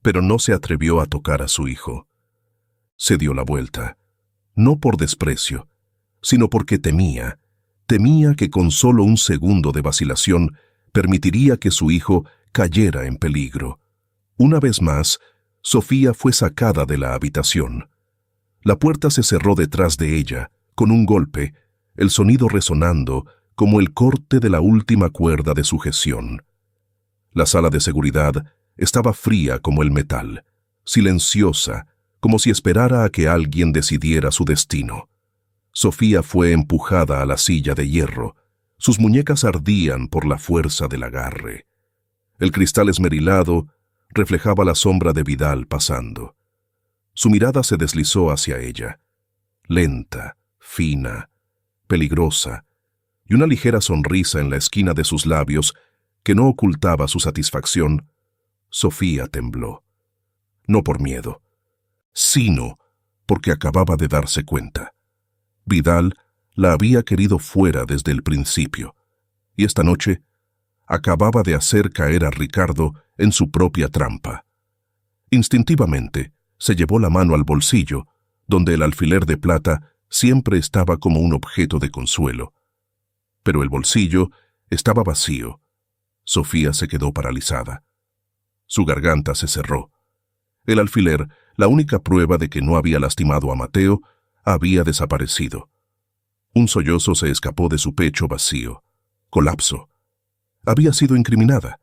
pero no se atrevió a tocar a su hijo. Se dio la vuelta, no por desprecio, sino porque temía que con solo un segundo de vacilación permitiría que su hijo cayera en peligro. Una vez más, Sofía fue sacada de la habitación. La puerta se cerró detrás de ella, con un golpe, el sonido resonando como el corte de la última cuerda de sujeción. La sala de seguridad estaba fría como el metal, silenciosa, como si esperara a que alguien decidiera su destino. Sofía fue empujada a la silla de hierro. Sus muñecas ardían por la fuerza del agarre. El cristal esmerilado reflejaba la sombra de Vidal pasando. Su mirada se deslizó hacia ella, lenta, fina, peligrosa, y una ligera sonrisa en la esquina de sus labios que no ocultaba su satisfacción. Sofía tembló, no por miedo, sino porque acababa de darse cuenta. Vidal la había querido fuera desde el principio, y esta noche acababa de hacer caer a Ricardo en su propia trampa. Instintivamente, se llevó la mano al bolsillo, donde el alfiler de plata siempre estaba como un objeto de consuelo. Pero el bolsillo estaba vacío. Sofía se quedó paralizada. Su garganta se cerró. El alfiler, la única prueba de que no había lastimado a Mateo, había desaparecido. Un sollozo se escapó de su pecho vacío. Colapso. Había sido incriminada.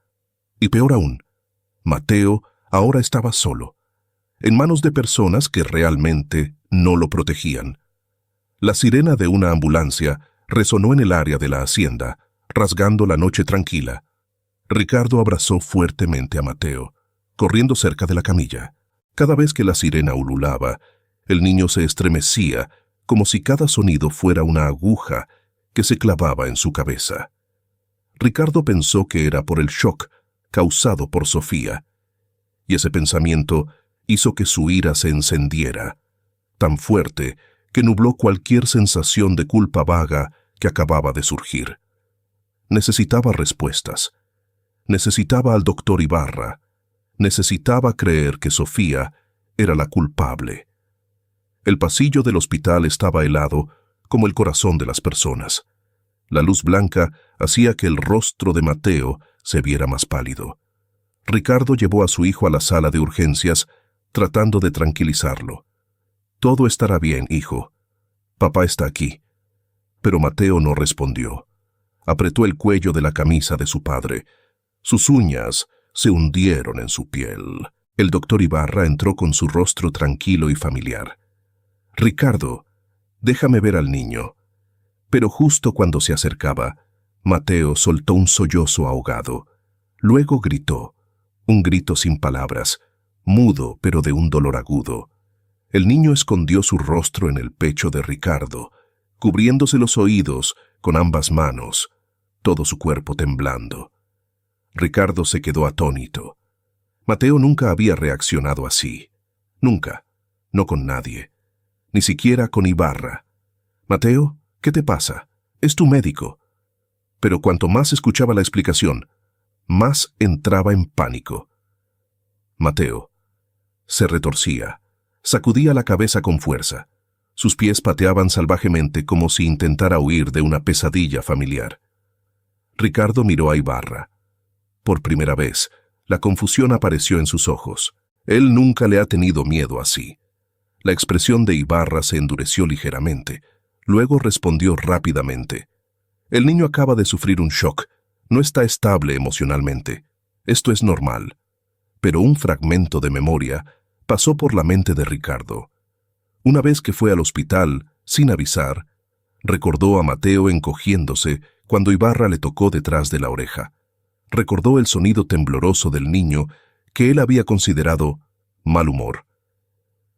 Y peor aún, Mateo ahora estaba solo, en manos de personas que realmente no lo protegían. La sirena de una ambulancia resonó en el área de la hacienda, rasgando la noche tranquila. Ricardo abrazó fuertemente a Mateo, corriendo cerca de la camilla. Cada vez que la sirena ululaba, el niño se estremecía como si cada sonido fuera una aguja que se clavaba en su cabeza. Ricardo pensó que era por el shock causado por Sofía, y ese pensamiento hizo que su ira se encendiera, tan fuerte que nubló cualquier sensación de culpa vaga que acababa de surgir. Necesitaba respuestas. Necesitaba al doctor Ibarra. Necesitaba creer que Sofía era la culpable. El pasillo del hospital estaba helado como el corazón de las personas. La luz blanca hacía que el rostro de Mateo se viera más pálido. Ricardo llevó a su hijo a la sala de urgencias, tratando de tranquilizarlo. «Todo estará bien, hijo. Papá está aquí». Pero Mateo no respondió. Apretó el cuello de la camisa de su padre. Sus uñas se hundieron en su piel. El doctor Ibarra entró con su rostro tranquilo y familiar. «Ricardo, déjame ver al niño». Pero justo cuando se acercaba, Mateo soltó un sollozo ahogado. Luego gritó, un grito sin palabras, mudo pero de un dolor agudo. El niño escondió su rostro en el pecho de Ricardo, cubriéndose los oídos con ambas manos, todo su cuerpo temblando. Ricardo se quedó atónito. Mateo nunca había reaccionado así. Nunca. No con nadie. Ni siquiera con Ibarra. «Mateo, ¿qué te pasa? Es tu médico». Pero cuanto más escuchaba la explicación, más entraba en pánico. Mateo se retorcía, sacudía la cabeza con fuerza. Sus pies pateaban salvajemente como si intentara huir de una pesadilla familiar. Ricardo miró a Ibarra. Por primera vez, la confusión apareció en sus ojos. Él nunca le ha tenido miedo así. La expresión de Ibarra se endureció ligeramente. Luego respondió rápidamente. «El niño acaba de sufrir un shock. No está estable emocionalmente. Esto es normal». Pero un fragmento de memoria pasó por la mente de Ricardo. Una vez que fue al hospital, sin avisar, recordó a Mateo encogiéndose cuando Ibarra le tocó detrás de la oreja. Recordó el sonido tembloroso del niño que él había considerado mal humor.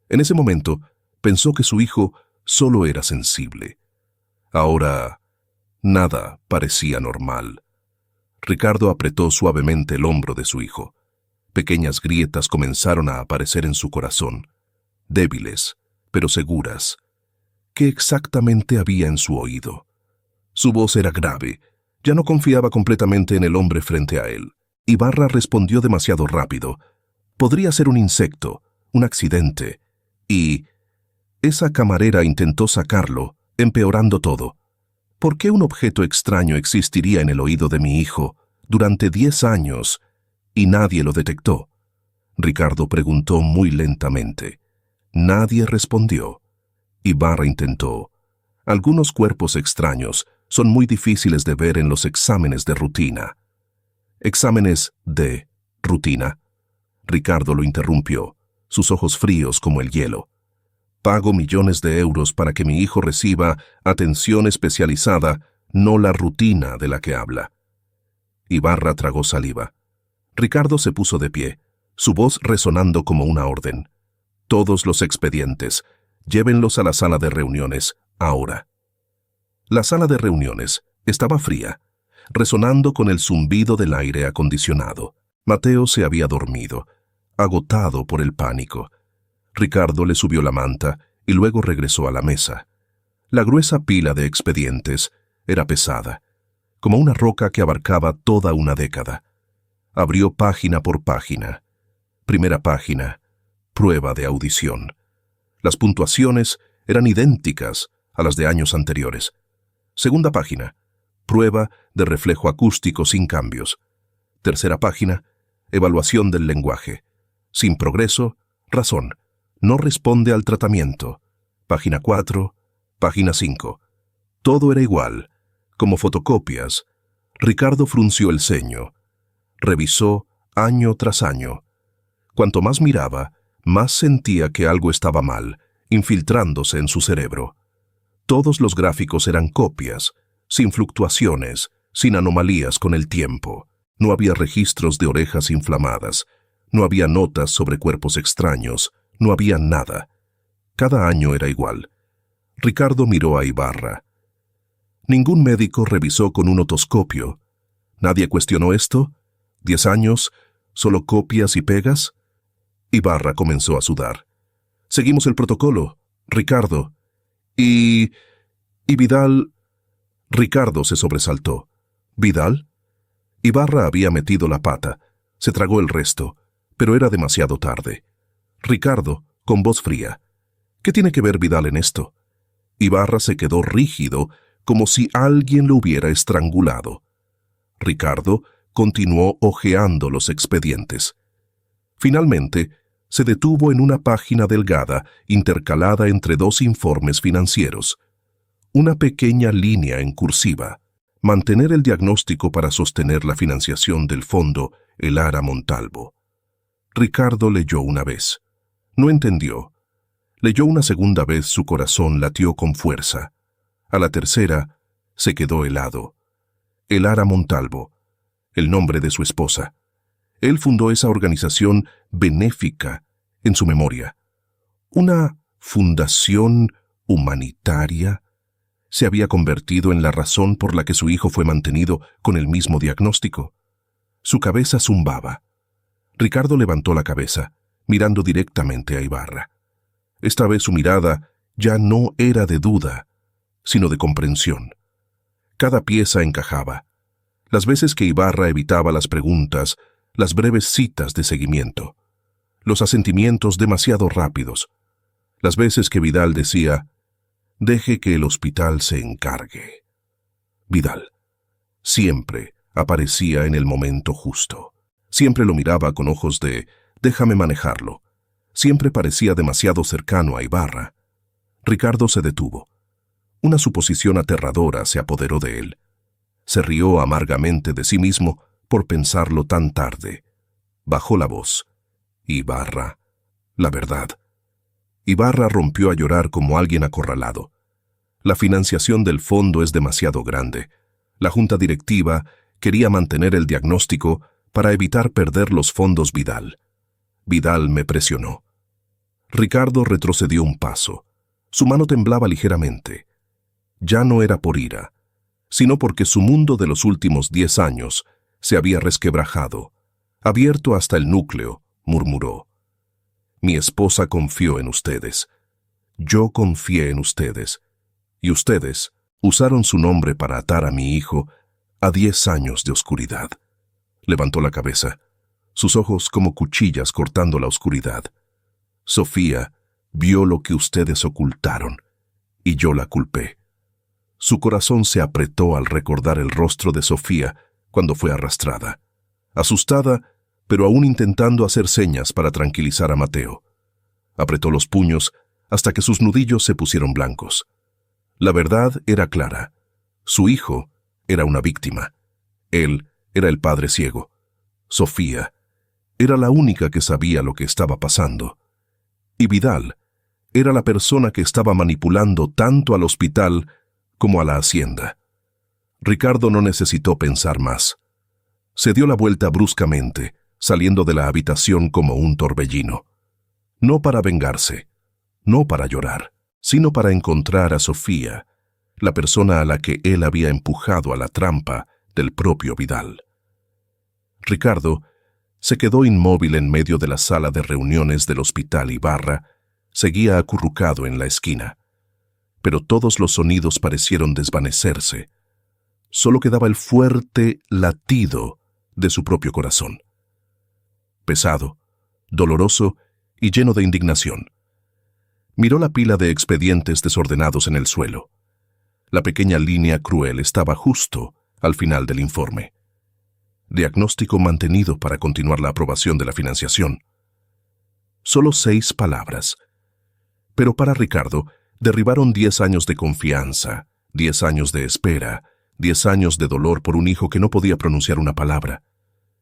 En ese momento, pensó que su hijo solo era sensible. Ahora, nada parecía normal. Ricardo apretó suavemente el hombro de su hijo. Pequeñas grietas comenzaron a aparecer en su corazón, débiles, pero seguras. ¿Qué exactamente había en su oído? Su voz era grave. Ya no confiaba completamente en el hombre frente a él. Ibarra respondió demasiado rápido. Podría ser un insecto, un accidente. Y esa camarera intentó sacarlo, empeorando todo. ¿Por qué un objeto extraño existiría en el oído de mi hijo durante 10 años y nadie lo detectó? Ricardo preguntó muy lentamente. Nadie respondió. Ibarra intentó. Algunos cuerpos extraños son muy difíciles de ver en los exámenes de rutina. ¿Exámenes de rutina? Ricardo lo interrumpió, sus ojos fríos como el hielo. Pago millones de euros para que mi hijo reciba atención especializada, no la rutina de la que habla. Ibarra tragó saliva. Ricardo se puso de pie, su voz resonando como una orden. Todos los expedientes, llévenlos a la sala de reuniones, ahora. La sala de reuniones estaba fría, resonando con el zumbido del aire acondicionado. Mateo se había dormido, agotado por el pánico. Ricardo le subió la manta y luego regresó a la mesa. La gruesa pila de expedientes era pesada, como una roca que abarcaba toda una década. Abrió página por página. Primera página, prueba de audición. Las puntuaciones eran idénticas a las de años anteriores. Segunda página, prueba de reflejo acústico sin cambios. Tercera página, evaluación del lenguaje. Sin progreso, razón. No responde al tratamiento. Página 4, página 5. Todo era igual, como fotocopias. Ricardo frunció el ceño. Revisó año tras año. Cuanto más miraba, más sentía que algo estaba mal, infiltrándose en su cerebro. Todos los gráficos eran copias, sin fluctuaciones, sin anomalías con el tiempo. No había registros de orejas inflamadas, no había notas sobre cuerpos extraños, no había nada. Cada año era igual. Ricardo miró a Ibarra. Ningún médico revisó con un otoscopio. ¿Nadie cuestionó esto? ¿10 años? ¿Solo copias y pegas? Ibarra comenzó a sudar. Seguimos el protocolo, Ricardo. Y Vidal... Ricardo se sobresaltó. ¿Vidal? Ibarra había metido la pata. Se tragó el resto, pero era demasiado tarde. Ricardo, con voz fría. ¿Qué tiene que ver Vidal en esto? Ibarra se quedó rígido, como si alguien lo hubiera estrangulado. Ricardo continuó hojeando los expedientes. Finalmente, se detuvo en una página delgada intercalada entre 2 informes financieros. Una pequeña línea en cursiva. Mantener el diagnóstico para sostener la financiación del fondo El Ara Montalvo. Ricardo leyó una vez. No entendió. Leyó una segunda vez, su corazón latió con fuerza. A la tercera, se quedó helado. El Ara Montalvo, el nombre de su esposa. Él fundó esa organización benéfica en su memoria. Una fundación humanitaria se había convertido en la razón por la que su hijo fue mantenido con el mismo diagnóstico. Su cabeza zumbaba. Ricardo levantó la cabeza, mirando directamente a Ibarra. Esta vez su mirada ya no era de duda, sino de comprensión. Cada pieza encajaba. Las veces que Ibarra evitaba las preguntas, las breves citas de seguimiento, los asentimientos demasiado rápidos, las veces que Vidal decía, «Deje que el hospital se encargue». Vidal siempre aparecía en el momento justo. Siempre lo miraba con ojos de «déjame manejarlo». Siempre parecía demasiado cercano a Ibarra. Ricardo se detuvo. Una suposición aterradora se apoderó de él. Se rió amargamente de sí mismo por pensarlo tan tarde. Bajó la voz. Ibarra, la verdad. Ibarra rompió a llorar como alguien acorralado. La financiación del fondo es demasiado grande. La junta directiva quería mantener el diagnóstico para evitar perder los fondos Vidal. Vidal me presionó. Ricardo retrocedió un paso. Su mano temblaba ligeramente. Ya no era por ira, sino porque su mundo de los últimos 10 años se había resquebrajado. Abierto hasta el núcleo, murmuró. Mi esposa confió en ustedes. Yo confié en ustedes. Y ustedes usaron su nombre para atar a mi hijo a 10 años de oscuridad. Levantó la cabeza, sus ojos como cuchillas cortando la oscuridad. Sofía vio lo que ustedes ocultaron, y yo la culpé. Su corazón se apretó al recordar el rostro de Sofía cuando fue arrastrada. Asustada, pero aún intentando hacer señas para tranquilizar a Mateo. Apretó los puños hasta que sus nudillos se pusieron blancos. La verdad era clara. Su hijo era una víctima. Él era el padre ciego. Sofía era la única que sabía lo que estaba pasando. Y Vidal era la persona que estaba manipulando tanto al hospital como a la hacienda. Ricardo no necesitó pensar más. Se dio la vuelta bruscamente, saliendo de la habitación como un torbellino. No para vengarse, no para llorar, sino para encontrar a Sofía, la persona a la que él había empujado a la trampa del propio Vidal. Ricardo se quedó inmóvil en medio de la sala de reuniones del Hospital Ibarra, seguía acurrucado en la esquina. Pero todos los sonidos parecieron desvanecerse. Solo quedaba el fuerte latido de su propio corazón. Pesado, doloroso y lleno de indignación. Miró la pila de expedientes desordenados en el suelo. La pequeña línea cruel estaba justo al final del informe. Diagnóstico mantenido para continuar la aprobación de la financiación. Solo 6 palabras. Pero para Ricardo, derribaron 10 años de confianza, 10 años de espera, 10 años de dolor por un hijo que no podía pronunciar una palabra.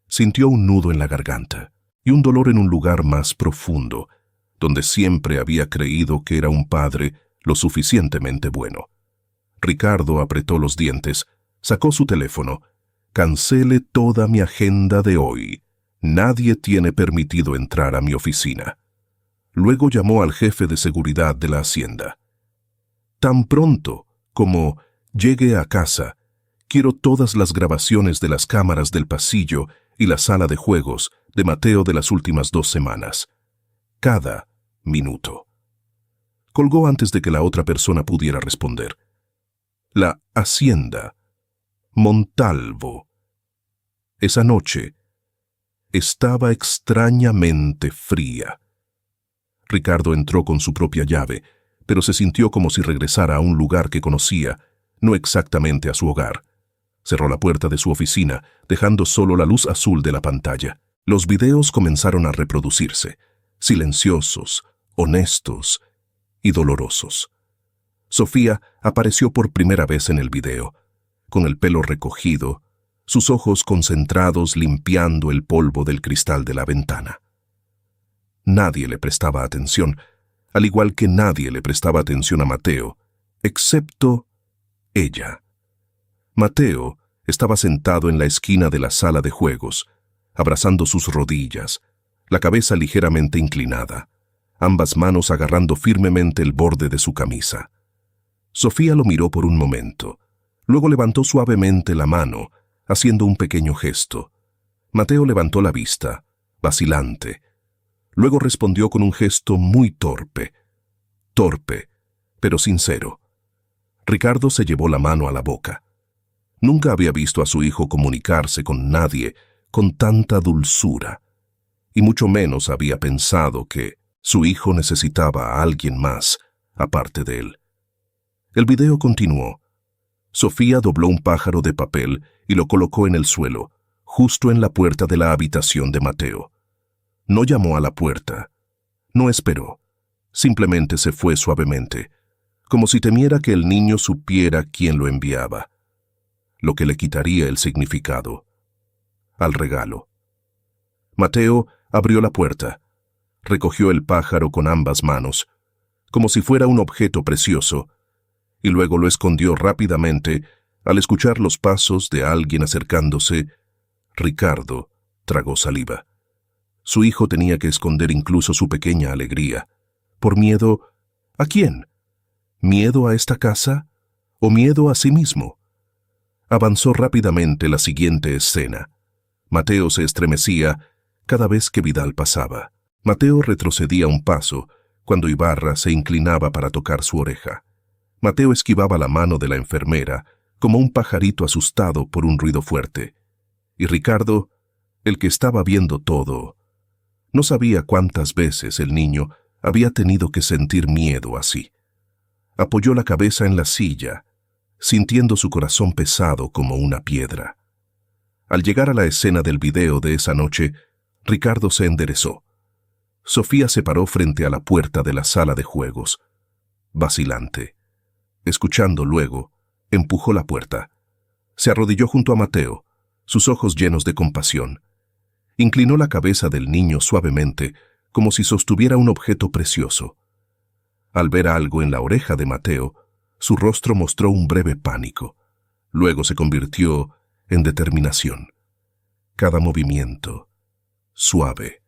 Sintió un nudo en la garganta y un dolor en un lugar más profundo, donde siempre había creído que era un padre lo suficientemente bueno. Ricardo apretó los dientes, sacó su teléfono. «Cancele toda mi agenda de hoy. Nadie tiene permitido entrar a mi oficina». Luego llamó al jefe de seguridad de la hacienda. «Tan pronto como llegue a casa, quiero todas las grabaciones de las cámaras del pasillo y la sala de juegos de Mateo de las últimas 2 semanas. Cada minuto». Colgó antes de que la otra persona pudiera responder. La hacienda Montalvo. Esa noche estaba extrañamente fría. Ricardo entró con su propia llave, pero se sintió como si regresara a un lugar que conocía, no exactamente a su hogar. Cerró la puerta de su oficina, dejando solo la luz azul de la pantalla. Los videos comenzaron a reproducirse, silenciosos, honestos y dolorosos. Sofía apareció por primera vez en el video, con el pelo recogido, sus ojos concentrados limpiando el polvo del cristal de la ventana. Nadie le prestaba atención, al igual que nadie le prestaba atención a Mateo, excepto ella. Mateo estaba sentado en la esquina de la sala de juegos, abrazando sus rodillas, la cabeza ligeramente inclinada, ambas manos agarrando firmemente el borde de su camisa. Sofía lo miró por un momento, luego levantó suavemente la mano, haciendo un pequeño gesto. Mateo levantó la vista, vacilante. Luego respondió con un gesto muy torpe, pero sincero. Ricardo se llevó la mano a la boca. Nunca había visto a su hijo comunicarse con nadie con tanta dulzura, y mucho menos había pensado que su hijo necesitaba a alguien más, aparte de él. El video continuó. Sofía dobló un pájaro de papel y lo colocó en el suelo, justo en la puerta de la habitación de Mateo. No llamó a la puerta. No esperó. Simplemente se fue suavemente, como si temiera que el niño supiera quién lo enviaba, lo que le quitaría el significado al regalo. Mateo abrió la puerta, recogió el pájaro con ambas manos, como si fuera un objeto precioso, y luego lo escondió rápidamente al escuchar los pasos de alguien acercándose. Ricardo tragó saliva. Su hijo tenía que esconder incluso su pequeña alegría, por miedo ¿a quién? ¿Miedo a esta casa o miedo a sí mismo? Avanzó rápidamente la siguiente escena. Mateo se estremecía cada vez que Vidal pasaba. Mateo retrocedía un paso cuando Ibarra se inclinaba para tocar su oreja. Mateo esquivaba la mano de la enfermera como un pajarito asustado por un ruido fuerte. Y Ricardo, el que estaba viendo todo, no sabía cuántas veces el niño había tenido que sentir miedo así. Apoyó la cabeza en la silla, sintiendo su corazón pesado como una piedra. Al llegar a la escena del video de esa noche, Ricardo se enderezó. Sofía se paró frente a la puerta de la sala de juegos, vacilante. Escuchando luego, empujó la puerta. Se arrodilló junto a Mateo, sus ojos llenos de compasión. Inclinó la cabeza del niño suavemente, como si sostuviera un objeto precioso. Al ver algo en la oreja de Mateo, su rostro mostró un breve pánico. Luego se convirtió en determinación. Cada movimiento, suave,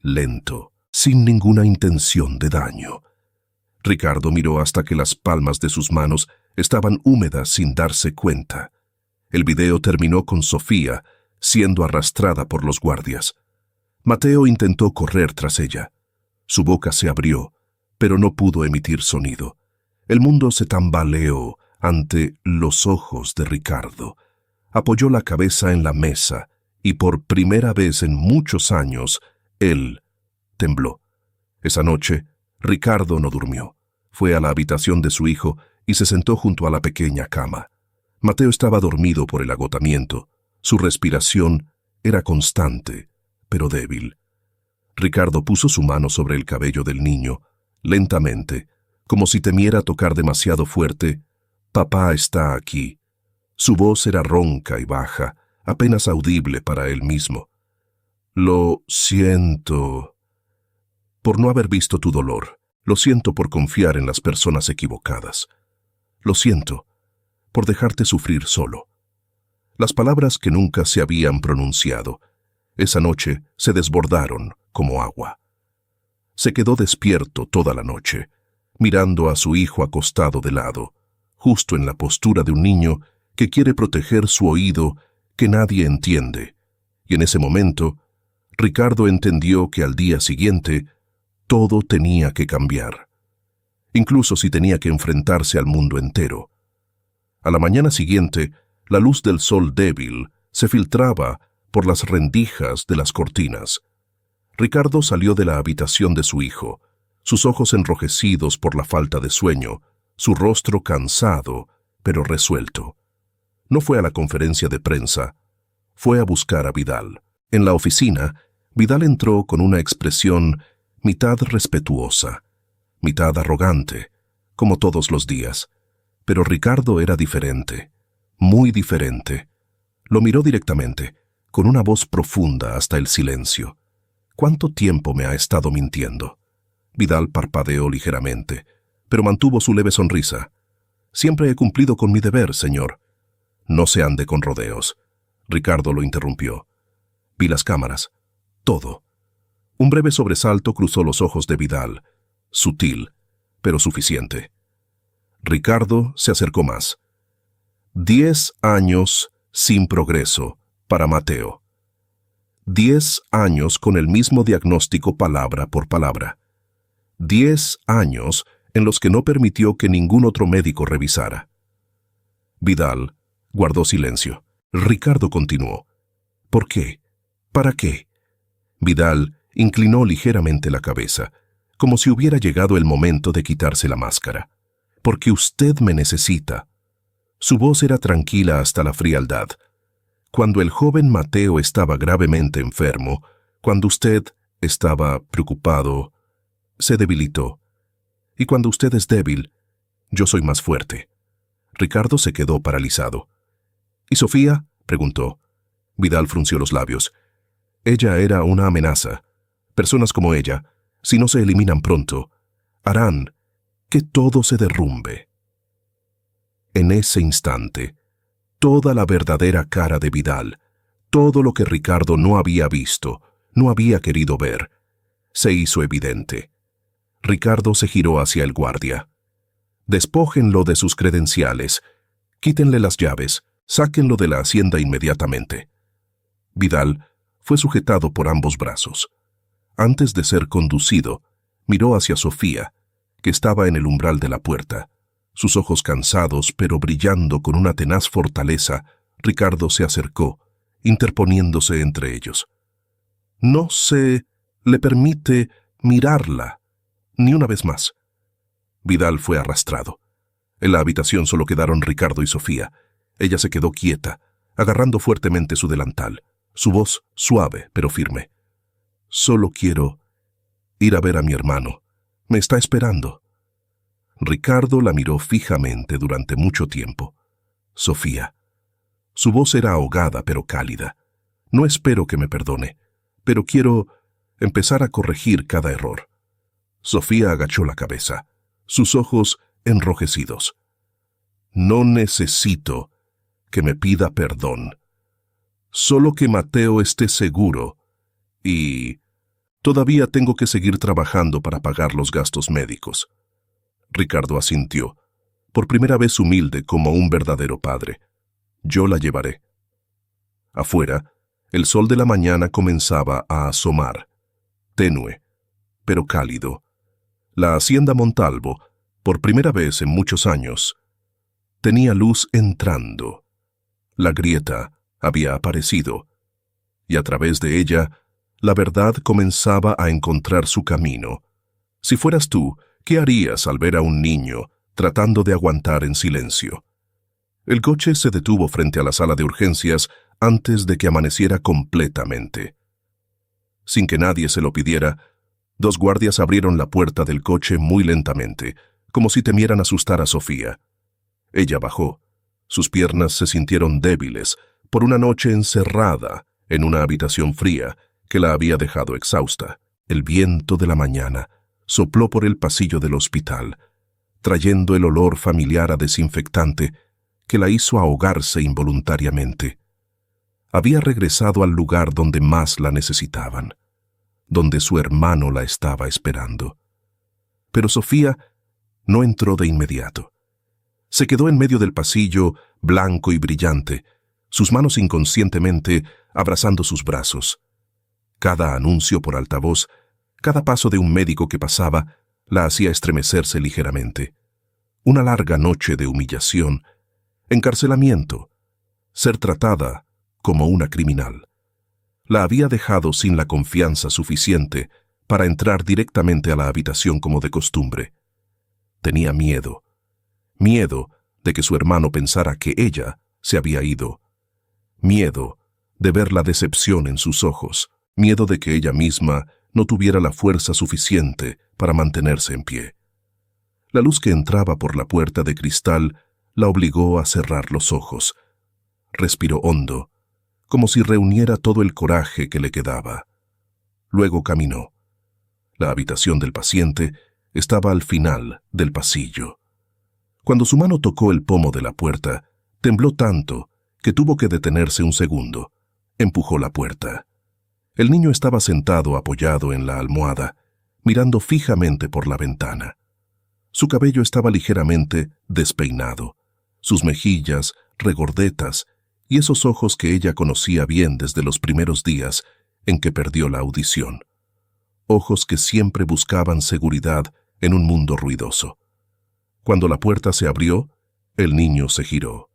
lento, sin ninguna intención de daño. Ricardo miró hasta que las palmas de sus manos estaban húmedas sin darse cuenta. El video terminó con Sofía siendo arrastrada por los guardias. Mateo intentó correr tras ella. Su boca se abrió, pero no pudo emitir sonido. El mundo se tambaleó ante los ojos de Ricardo. Apoyó la cabeza en la mesa y por primera vez en muchos años, él tembló. Esa noche, Ricardo no durmió. Fue a la habitación de su hijo y se sentó junto a la pequeña cama. Mateo estaba dormido por el agotamiento. Su respiración era constante, pero débil. Ricardo puso su mano sobre el cabello del niño, lentamente, como si temiera tocar demasiado fuerte. «Papá está aquí». Su voz era ronca y baja, apenas audible para él mismo. Lo siento por no haber visto tu dolor. Lo siento por confiar en las personas equivocadas. Lo siento por dejarte sufrir solo. Las palabras que nunca se habían pronunciado, esa noche se desbordaron como agua. Se quedó despierto toda la noche, mirando a su hijo acostado de lado, justo en la postura de un niño que quiere proteger su oído que nadie entiende. Y en ese momento, Ricardo entendió que al día siguiente todo tenía que cambiar, incluso si tenía que enfrentarse al mundo entero. A la mañana siguiente, la luz del sol débil se filtraba por las rendijas de las cortinas. Ricardo salió de la habitación de su hijo, sus ojos enrojecidos por la falta de sueño, su rostro cansado, pero resuelto. No fue a la conferencia de prensa, fue a buscar a Vidal. En la oficina, Vidal entró con una expresión mitad respetuosa, mitad arrogante, como todos los días. Pero Ricardo era diferente, muy diferente. Lo miró directamente, con una voz profunda hasta el silencio. ¿Cuánto tiempo me ha estado mintiendo? Vidal parpadeó ligeramente, pero mantuvo su leve sonrisa. Siempre he cumplido con mi deber, señor. No se ande con rodeos. Ricardo lo interrumpió. Vi las cámaras. Todo. Un breve sobresalto cruzó los ojos de Vidal. Sutil, pero suficiente. Ricardo se acercó más. 10 años sin progreso para Mateo. 10 años con el mismo diagnóstico palabra por palabra. 10 años en los que no permitió que ningún otro médico revisara. Vidal guardó silencio. Ricardo continuó. ¿Por qué? ¿Para qué? Vidal inclinó ligeramente la cabeza, como si hubiera llegado el momento de quitarse la máscara. Porque usted me necesita. Su voz era tranquila hasta la frialdad. Cuando el joven Mateo estaba gravemente enfermo, cuando usted estaba preocupado, se debilitó. Y cuando usted es débil, yo soy más fuerte. Ricardo se quedó paralizado. ¿Y Sofía? Preguntó. Vidal frunció los labios. Ella era una amenaza. Personas como ella, si no se eliminan pronto, harán que todo se derrumbe. En ese instante, toda la verdadera cara de Vidal, todo lo que Ricardo no había visto, no había querido ver, se hizo evidente. Ricardo se giró hacia el guardia. Despójenlo de sus credenciales, quítenle las llaves, sáquenlo de la hacienda inmediatamente. Vidal fue sujetado por ambos brazos. Antes de ser conducido, miró hacia Sofía, que estaba en el umbral de la puerta. Sus ojos cansados, pero brillando con una tenaz fortaleza, Ricardo se acercó, interponiéndose entre ellos. No se le permite mirarla, ni una vez más. Vidal fue arrastrado. En la habitación solo quedaron Ricardo y Sofía. Ella se quedó quieta, agarrando fuertemente su delantal, su voz suave pero firme. Solo quiero ir a ver a mi hermano. Me está esperando. Ricardo la miró fijamente durante mucho tiempo. Sofía. Su voz era ahogada pero cálida. No espero que me perdone, pero quiero empezar a corregir cada error. Sofía agachó la cabeza, sus ojos enrojecidos. No necesito que me pida perdón. Solo que Mateo esté seguro y todavía tengo que seguir trabajando para pagar los gastos médicos. Ricardo asintió, por primera vez humilde como un verdadero padre. Yo la llevaré. Afuera, el sol de la mañana comenzaba a asomar, tenue, pero cálido. La hacienda Montalvo, por primera vez en muchos años, tenía luz entrando. La grieta había aparecido, y a través de ella, la verdad comenzaba a encontrar su camino. Si fueras tú, ¿qué harías al ver a un niño tratando de aguantar en silencio? El coche se detuvo frente a la sala de urgencias antes de que amaneciera completamente. Sin que nadie se lo pidiera, 2 guardias abrieron la puerta del coche muy lentamente, como si temieran asustar a Sofía. Ella bajó. Sus piernas se sintieron débiles, por una noche encerrada en una habitación fría que la había dejado exhausta. El viento de la mañana sopló por el pasillo del hospital, trayendo el olor familiar a desinfectante que la hizo ahogarse involuntariamente. Había regresado al lugar donde más la necesitaban, donde su hermano la estaba esperando. Pero Sofía no entró de inmediato. Se quedó en medio del pasillo, blanco y brillante, sus manos inconscientemente abrazando sus brazos. Cada anuncio por altavoz, cada paso de un médico que pasaba, la hacía estremecerse ligeramente. Una larga noche de humillación, encarcelamiento, ser tratada como una criminal. La había dejado sin la confianza suficiente para entrar directamente a la habitación como de costumbre. Tenía miedo de que su hermano pensara que ella se había ido, miedo de ver la decepción en sus ojos, miedo de que ella misma no tuviera la fuerza suficiente para mantenerse en pie. La luz que entraba por la puerta de cristal la obligó a cerrar los ojos. Respiró hondo, como si reuniera todo el coraje que le quedaba. Luego caminó. La habitación del paciente estaba al final del pasillo. Cuando su mano tocó el pomo de la puerta, tembló tanto que tuvo que detenerse un segundo. Empujó la puerta. El niño estaba sentado apoyado en la almohada, mirando fijamente por la ventana. Su cabello estaba ligeramente despeinado, sus mejillas regordetas y esos ojos que ella conocía bien desde los primeros días en que perdió la audición. Ojos que siempre buscaban seguridad en un mundo ruidoso. Cuando la puerta se abrió, el niño se giró.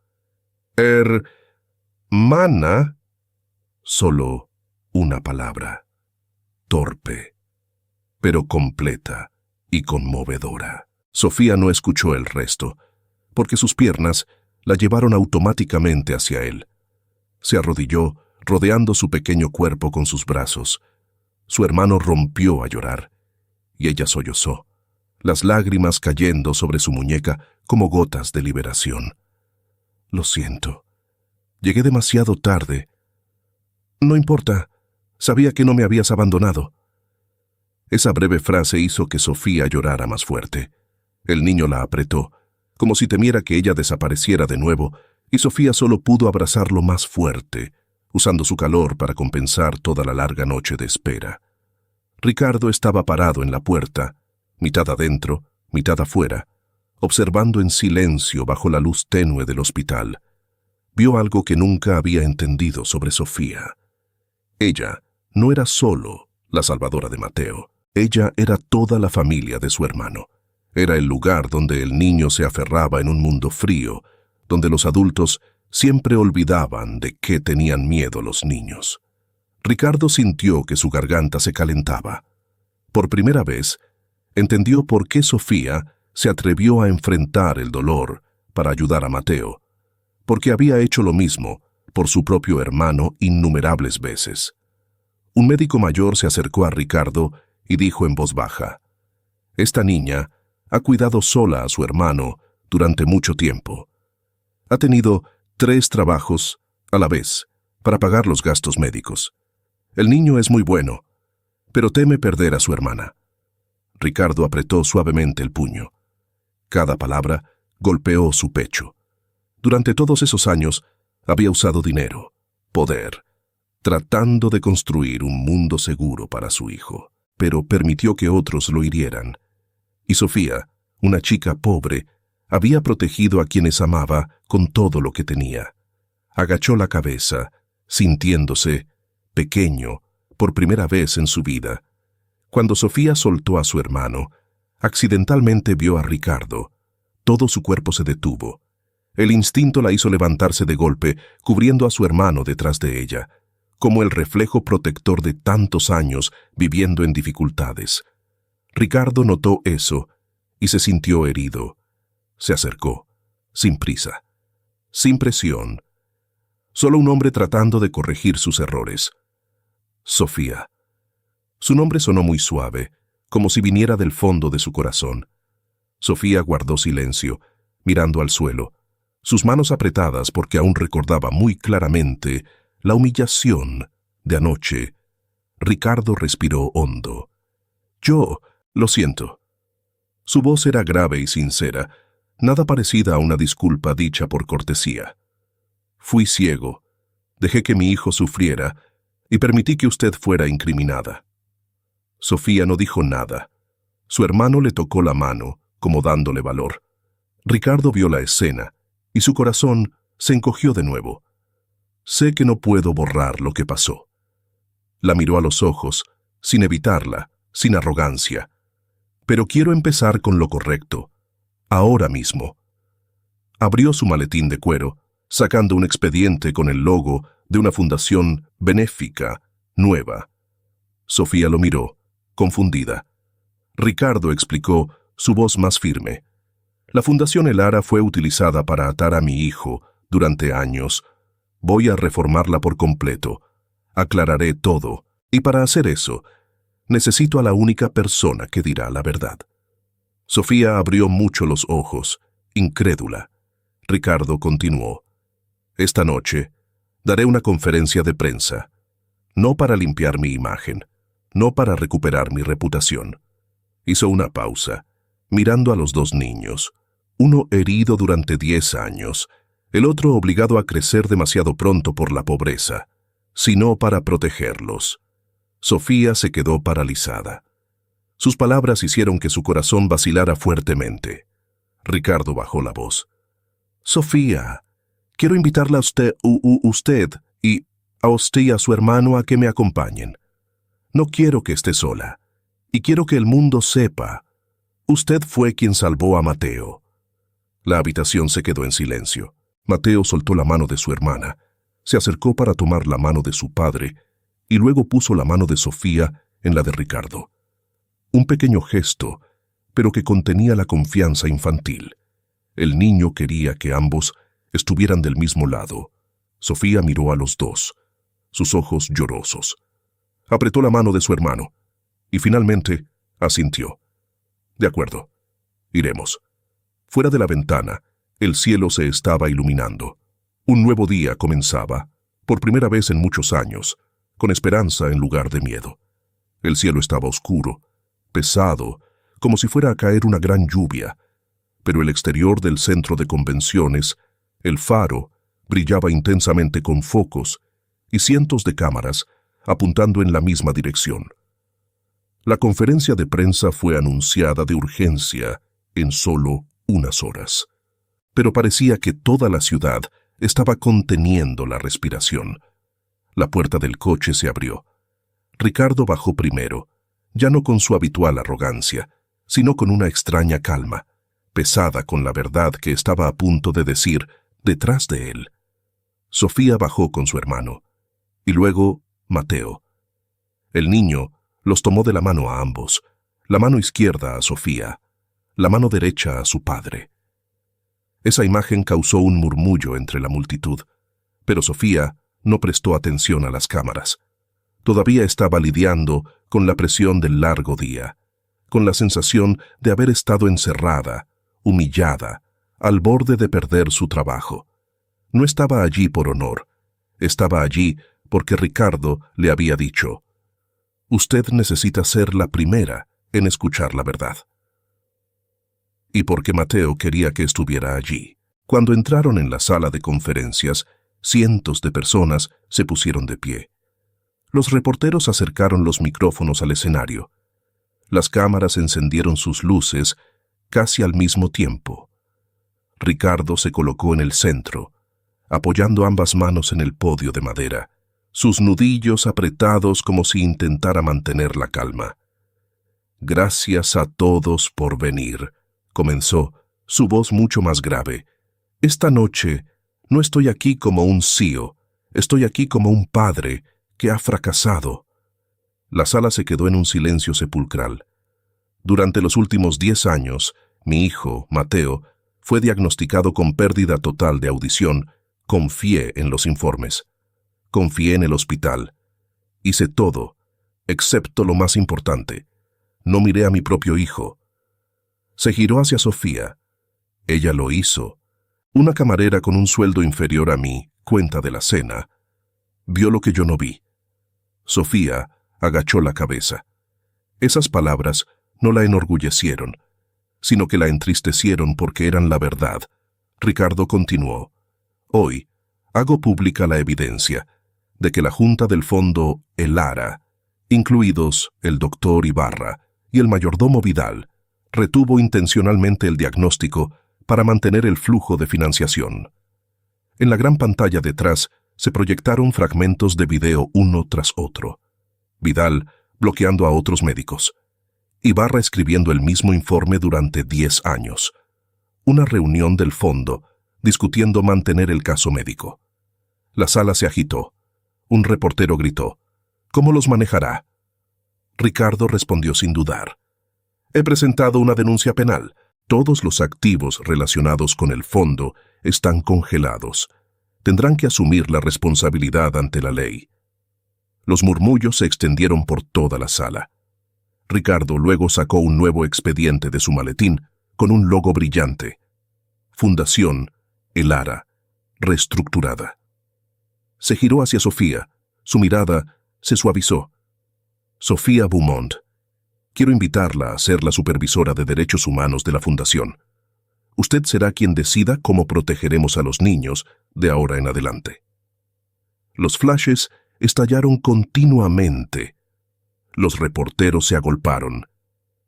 «Hermana», solo una palabra, torpe, pero completa y conmovedora. Sofía no escuchó el resto, porque sus piernas la llevaron automáticamente hacia él. Se arrodilló, rodeando su pequeño cuerpo con sus brazos. Su hermano rompió a llorar, y ella sollozó, las lágrimas cayendo sobre su muñeca como gotas de liberación. «Lo siento. Llegué demasiado tarde». «No importa. Sabía que no me habías abandonado». Esa breve frase hizo que Sofía llorara más fuerte. El niño la apretó, como si temiera que ella desapareciera de nuevo, y Sofía solo pudo abrazarlo más fuerte, usando su calor para compensar toda la larga noche de espera. Ricardo estaba parado en la puerta, mitad adentro, mitad afuera, observando en silencio bajo la luz tenue del hospital. Vio algo que nunca había entendido sobre Sofía. Ella no era solo la salvadora de Mateo. Ella era toda la familia de su hermano. Era el lugar donde el niño se aferraba en un mundo frío, donde los adultos siempre olvidaban de qué tenían miedo los niños. Ricardo sintió que su garganta se calentaba. Por primera vez, entendió por qué Sofía se atrevió a enfrentar el dolor para ayudar a Mateo, porque había hecho lo mismo por su propio hermano innumerables veces. Un médico mayor se acercó a Ricardo y dijo en voz baja: «Esta niña ha cuidado sola a su hermano durante mucho tiempo. Ha tenido 3 trabajos a la vez para pagar los gastos médicos. El niño es muy bueno, pero teme perder a su hermana». Ricardo apretó suavemente el puño. Cada palabra golpeó su pecho. Durante todos esos años había usado dinero, poder, tratando de construir un mundo seguro para su hijo, pero permitió que otros lo hirieran. Y Sofía, una chica pobre, había protegido a quienes amaba con todo lo que tenía. Agachó la cabeza, sintiéndose pequeño por primera vez en su vida. Cuando Sofía soltó a su hermano, accidentalmente vio a Ricardo. Todo su cuerpo se detuvo. El instinto la hizo levantarse de golpe, cubriendo a su hermano detrás de ella, como el reflejo protector de tantos años viviendo en dificultades. Ricardo notó eso y se sintió herido. Se acercó, sin prisa, sin presión. Solo un hombre tratando de corregir sus errores. Sofía. Su nombre sonó muy suave, como si viniera del fondo de su corazón. Sofía guardó silencio, mirando al suelo, sus manos apretadas porque aún recordaba muy claramente la humillación de anoche. Ricardo respiró hondo. Lo siento. Su voz era grave y sincera, nada parecida a una disculpa dicha por cortesía. Fui ciego, dejé que mi hijo sufriera y permití que usted fuera incriminada. Sofía no dijo nada. Su hermano le tocó la mano, como dándole valor. Ricardo vio la escena y su corazón se encogió de nuevo. Sé que no puedo borrar lo que pasó. La miró a los ojos, sin evitarla, sin arrogancia. Pero quiero empezar con lo correcto, ahora mismo. Abrió su maletín de cuero, sacando un expediente con el logo de una fundación benéfica, nueva. Sofía lo miró, confundida. Ricardo explicó, su voz más firme. La Fundación Elara fue utilizada para atar a mi hijo durante años. Voy a reformarla por completo. Aclararé todo, y para hacer eso, necesito a la única persona que dirá la verdad. Sofía abrió mucho los ojos, incrédula. Ricardo continuó. Esta noche, daré una conferencia de prensa. No para limpiar mi imagen, no para recuperar mi reputación. Hizo una pausa, mirando a los dos niños, uno herido durante 10 años, el otro obligado a crecer demasiado pronto por la pobreza, sino para protegerlos. Sofía se quedó paralizada. Sus palabras hicieron que su corazón vacilara fuertemente. Ricardo bajó la voz. Sofía, quiero invitarla a usted y a usted y a su hermano a que me acompañen. No quiero que esté sola, y quiero que el mundo sepa. Usted fue quien salvó a Mateo. La habitación se quedó en silencio. Mateo soltó la mano de su hermana, se acercó para tomar la mano de su padre, y luego puso la mano de Sofía en la de Ricardo. Un pequeño gesto, pero que contenía la confianza infantil. El niño quería que ambos estuvieran del mismo lado. Sofía miró a los dos, sus ojos llorosos. Apretó la mano de su hermano, y finalmente asintió. De acuerdo, iremos. Fuera de la ventana, el cielo se estaba iluminando. Un nuevo día comenzaba, por primera vez en muchos años, con esperanza en lugar de miedo. El cielo estaba oscuro, pesado, como si fuera a caer una gran lluvia, pero el exterior del centro de convenciones, el faro, brillaba intensamente con focos y cientos de cámaras apuntando en la misma dirección. La conferencia de prensa fue anunciada de urgencia en solo unas horas, pero parecía que toda la ciudad estaba conteniendo la respiración. La puerta del coche se abrió. Ricardo bajó primero, ya no con su habitual arrogancia, sino con una extraña calma, pesada con la verdad que estaba a punto de decir detrás de él. Sofía bajó con su hermano, y luego Mateo. El niño los tomó de la mano a ambos, la mano izquierda a Sofía, la mano derecha a su padre. Esa imagen causó un murmullo entre la multitud, pero Sofía no prestó atención a las cámaras. Todavía estaba lidiando con la presión del largo día, con la sensación de haber estado encerrada, humillada, al borde de perder su trabajo. No estaba allí por honor, estaba allí porque Ricardo le había dicho: «Usted necesita ser la primera en escuchar la verdad». Y porque Mateo quería que estuviera allí. Cuando entraron en la sala de conferencias, cientos de personas se pusieron de pie. Los reporteros acercaron los micrófonos al escenario. Las cámaras encendieron sus luces casi al mismo tiempo. Ricardo se colocó en el centro, apoyando ambas manos en el podio de madera, sus nudillos apretados como si intentara mantener la calma. «Gracias a todos por venir», comenzó, su voz mucho más grave. «Esta noche no estoy aquí como un CEO, estoy aquí como un padre que ha fracasado». La sala se quedó en un silencio sepulcral. Durante los últimos 10 años, mi hijo, Mateo, fue diagnosticado con pérdida total de audición. Confié en los informes. Confié en el hospital. Hice todo, excepto lo más importante. No miré a mi propio hijo. Se giró hacia Sofía. Ella lo hizo. Una camarera con un sueldo inferior a mi cuenta de la cena vio lo que yo no vi. Sofía agachó la cabeza. Esas palabras no la enorgullecieron, sino que la entristecieron porque eran la verdad. Ricardo continuó. Hoy hago pública la evidencia de que la Junta del Fondo Elara, incluidos el doctor Ibarra y el mayordomo Vidal, retuvo intencionalmente el diagnóstico para mantener el flujo de financiación. En la gran pantalla detrás se proyectaron fragmentos de video uno tras otro. Vidal bloqueando a otros médicos. Ibarra escribiendo el mismo informe durante 10 años. Una reunión del fondo discutiendo mantener el caso médico. La sala se agitó. Un reportero gritó: ¿Cómo los manejará? Ricardo respondió sin dudar: He presentado una denuncia penal. Todos los activos relacionados con el fondo están congelados. Tendrán que asumir la responsabilidad ante la ley. Los murmullos se extendieron por toda la sala. Ricardo luego sacó un nuevo expediente de su maletín con un logo brillante. Fundación Elara, reestructurada. Se giró hacia Sofía. Su mirada se suavizó. Sofía Beaumont, quiero invitarla a ser la supervisora de derechos humanos de la Fundación. Usted será quien decida cómo protegeremos a los niños de ahora en adelante. Los flashes estallaron continuamente. Los reporteros se agolparon.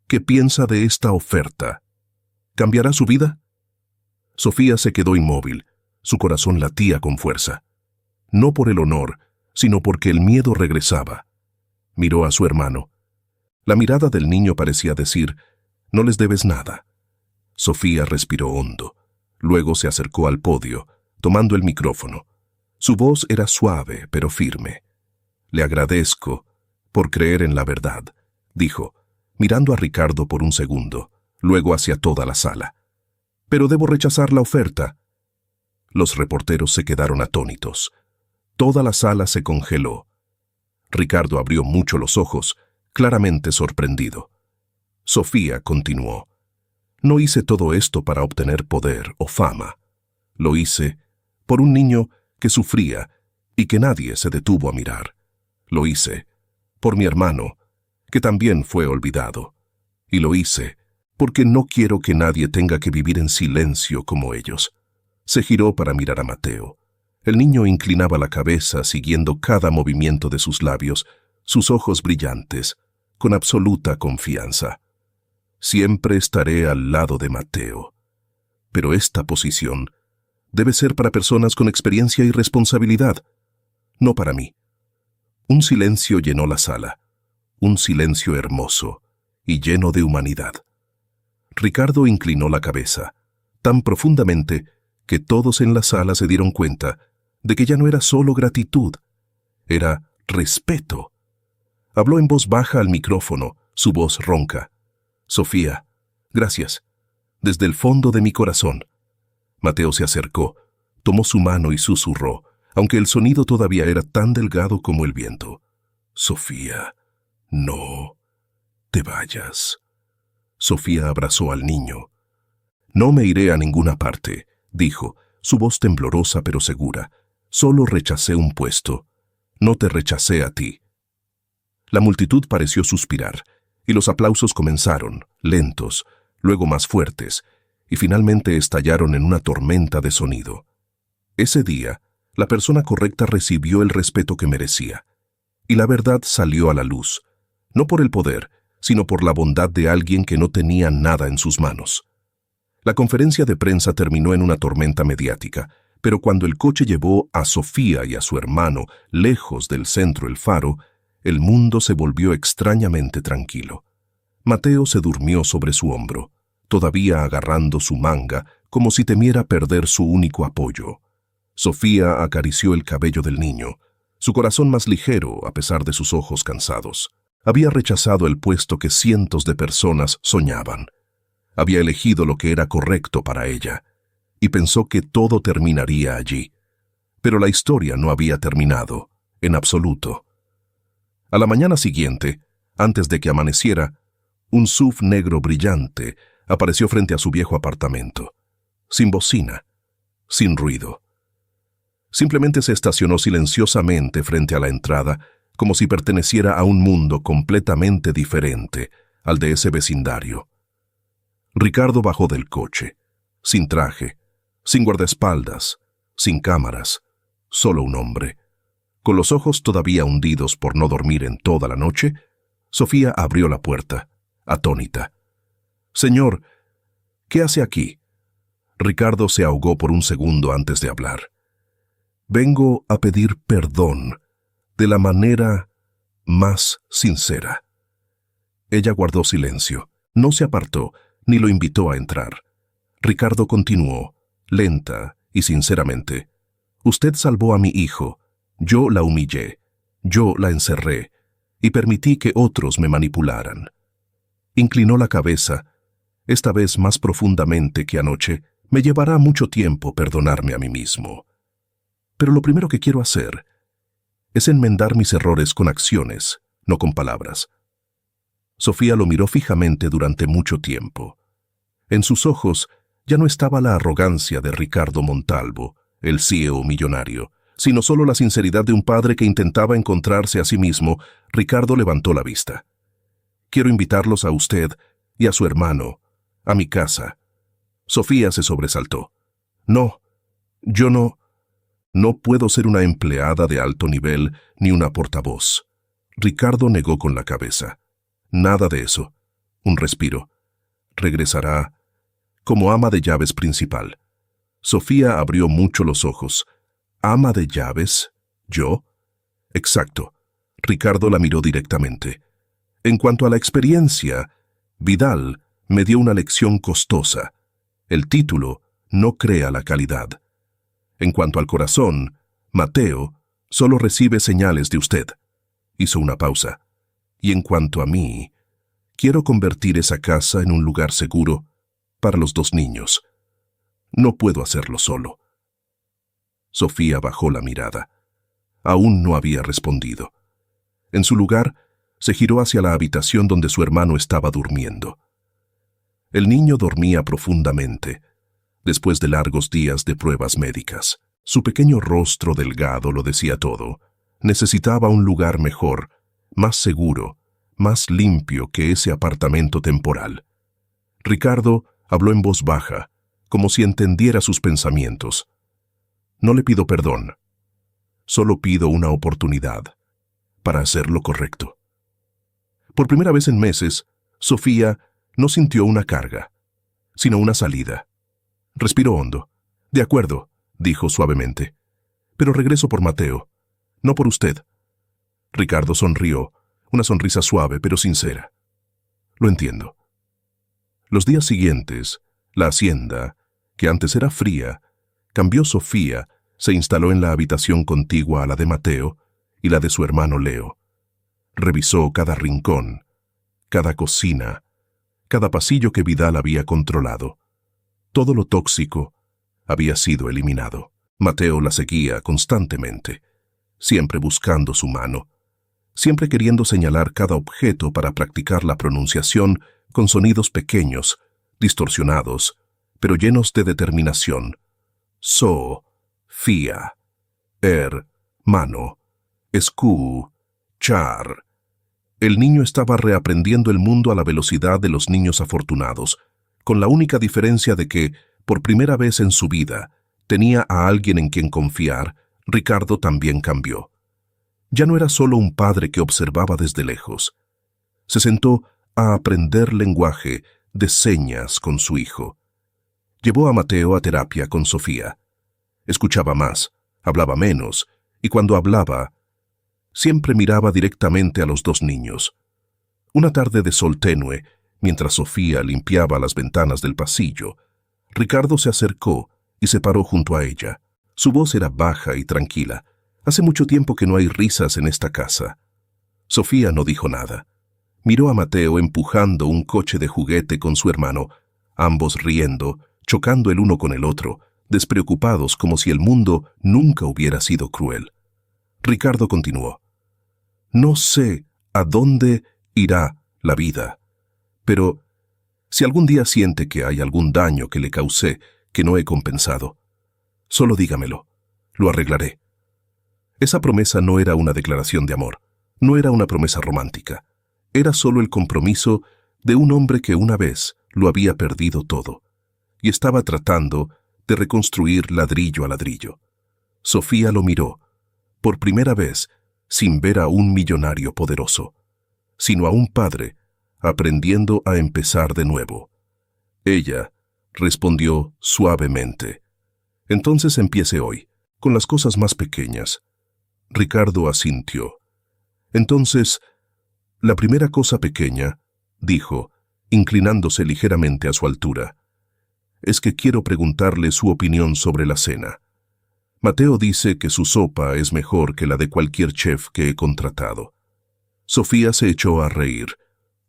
¿Qué piensa de esta oferta? ¿Cambiará su vida? Sofía se quedó inmóvil. Su corazón latía con fuerza. No por el honor, sino porque el miedo regresaba. Miró a su hermano. La mirada del niño parecía decir: no les debes nada. Sofía respiró hondo. Luego se acercó al podio, tomando el micrófono. Su voz era suave, pero firme. Le agradezco por creer en la verdad, dijo, mirando a Ricardo por un segundo, luego hacia toda la sala. Pero debo rechazar la oferta. Los reporteros se quedaron atónitos. Toda la sala se congeló. Ricardo abrió mucho los ojos, claramente sorprendido. Sofía continuó: No hice todo esto para obtener poder o fama. Lo hice por un niño que sufría y que nadie se detuvo a mirar. Lo hice por mi hermano, que también fue olvidado. Y lo hice porque no quiero que nadie tenga que vivir en silencio como ellos. Se giró para mirar a Mateo. El niño inclinaba la cabeza siguiendo cada movimiento de sus labios, sus ojos brillantes, con absoluta confianza. Siempre estaré al lado de Mateo. Pero esta posición debe ser para personas con experiencia y responsabilidad, no para mí. Un silencio llenó la sala, un silencio hermoso y lleno de humanidad. Ricardo inclinó la cabeza, tan profundamente que todos en la sala se dieron cuenta de que ya no era solo gratitud, era respeto. Habló en voz baja al micrófono, su voz ronca. Sofía, gracias, desde el fondo de mi corazón. Mateo se acercó, tomó su mano y susurró, aunque el sonido todavía era tan delgado como el viento. Sofía, no te vayas. Sofía abrazó al niño. No me iré a ninguna parte, dijo, su voz temblorosa pero segura. Solo rechacé un puesto. No te rechacé a ti. La multitud pareció suspirar, y los aplausos comenzaron, lentos, luego más fuertes, y finalmente estallaron en una tormenta de sonido. Ese día, la persona correcta recibió el respeto que merecía, y la verdad salió a la luz, no por el poder, sino por la bondad de alguien que no tenía nada en sus manos. La conferencia de prensa terminó en una tormenta mediática, pero cuando el coche llevó a Sofía y a su hermano lejos del centro El Faro, el mundo se volvió extrañamente tranquilo. Mateo se durmió sobre su hombro, todavía agarrando su manga como si temiera perder su único apoyo. Sofía acarició el cabello del niño, su corazón más ligero a pesar de sus ojos cansados. Había rechazado el puesto que cientos de personas soñaban. Había elegido lo que era correcto para ella, y pensó que todo terminaría allí. Pero la historia no había terminado, en absoluto. A la mañana siguiente, antes de que amaneciera, un SUV negro brillante apareció frente a su viejo apartamento, sin bocina, sin ruido. Simplemente se estacionó silenciosamente frente a la entrada, como si perteneciera a un mundo completamente diferente al de ese vecindario. Ricardo bajó del coche, sin traje, sin guardaespaldas, sin cámaras, solo un hombre. Con los ojos todavía hundidos por no dormir en toda la noche, Sofía abrió la puerta, atónita. «Señor, ¿qué hace aquí?» Ricardo se ahogó por un segundo antes de hablar. «Vengo a pedir perdón de la manera más sincera». Ella guardó silencio, no se apartó, ni lo invitó a entrar. Ricardo continuó, lenta y sinceramente. «Usted salvó a mi hijo, yo la humillé, yo la encerré, y permití que otros me manipularan». Inclinó la cabeza, esta vez más profundamente que anoche. «Me llevará mucho tiempo perdonarme a mí mismo. Pero lo primero que quiero hacer es enmendar mis errores con acciones, no con palabras». Sofía lo miró fijamente durante mucho tiempo. En sus ojos ya no estaba la arrogancia de Ricardo Montalvo, el CEO millonario, sino solo la sinceridad de un padre que intentaba encontrarse a sí mismo. Ricardo levantó la vista. «Quiero invitarlos a usted y a su hermano, a mi casa». Sofía se sobresaltó. «No, yo no puedo ser una empleada de alto nivel ni una portavoz». Ricardo negó con la cabeza. «Nada de eso». Un respiro. «Regresará como ama de llaves principal». Sofía abrió mucho los ojos. «¿Ama de llaves? ¿Yo?» «Exacto». Ricardo la miró directamente. «En cuanto a la experiencia, Vidal me dio una lección costosa. El título no crea la calidad. En cuanto al corazón, Mateo solo recibe señales de usted». Hizo una pausa. «Y en cuanto a mí, quiero convertir esa casa en un lugar seguro para los dos niños. No puedo hacerlo solo». Sofía bajó la mirada. Aún no había respondido. En su lugar, se giró hacia la habitación donde su hermano estaba durmiendo. El niño dormía profundamente, después de largos días de pruebas médicas. Su pequeño rostro delgado lo decía todo. Necesitaba un lugar mejor, más seguro, más limpio que ese apartamento temporal. Ricardo habló en voz baja, como si entendiera sus pensamientos. «No le pido perdón. Solo pido una oportunidad para hacer lo correcto». Por primera vez en meses, Sofía no sintió una carga, sino una salida. Respiró hondo. «De acuerdo», dijo suavemente. «Pero regreso por Mateo, no por usted». Ricardo sonrió, una sonrisa suave pero sincera. «Lo entiendo». Los días siguientes, la hacienda, que antes era fría, cambió. Sofía se instaló en la habitación contigua a la de Mateo y la de su hermano Leo. Revisó cada rincón, cada cocina, cada pasillo que Vidal había controlado. Todo lo tóxico había sido eliminado. Mateo la seguía constantemente, siempre buscando su mano, siempre queriendo señalar cada objeto para practicar la pronunciación con sonidos pequeños, distorsionados, pero llenos de determinación. Fía, mano, char. El niño estaba reaprendiendo el mundo a la velocidad de los niños afortunados, con la única diferencia de que, por primera vez en su vida, tenía a alguien en quien confiar. Ricardo también cambió. Ya no era solo un padre que observaba desde lejos. Se sentó a aprender lenguaje de señas con su hijo. Llevó a Mateo a terapia con Sofía. Escuchaba más, hablaba menos, y cuando hablaba, siempre miraba directamente a los dos niños. Una tarde de sol tenue, mientras Sofía limpiaba las ventanas del pasillo, Ricardo se acercó y se paró junto a ella. Su voz era baja y tranquila. «Hace mucho tiempo que no hay risas en esta casa». Sofía no dijo nada. Miró a Mateo empujando un coche de juguete con su hermano, ambos riendo, chocando el uno con el otro, despreocupados como si el mundo nunca hubiera sido cruel. Ricardo continuó. «No sé a dónde irá la vida, pero si algún día siente que hay algún daño que le causé que no he compensado, Solo dígamelo. Lo arreglaré. Esa promesa no era una declaración de amor, no era una promesa romántica. Era solo el compromiso de un hombre que una vez lo había perdido todo y estaba tratando de reconstruir ladrillo a ladrillo. Sofía lo miró, por primera vez, sin ver a un millonario poderoso, sino a un padre aprendiendo a empezar de nuevo. Ella respondió suavemente: «Entonces empiece hoy, con las cosas más pequeñas». Ricardo asintió. «Entonces, la primera cosa pequeña», dijo, inclinándose ligeramente a su altura, «es que quiero preguntarle su opinión sobre la cena. Mateo dice que su sopa es mejor que la de cualquier chef que he contratado». Sofía se echó a reír,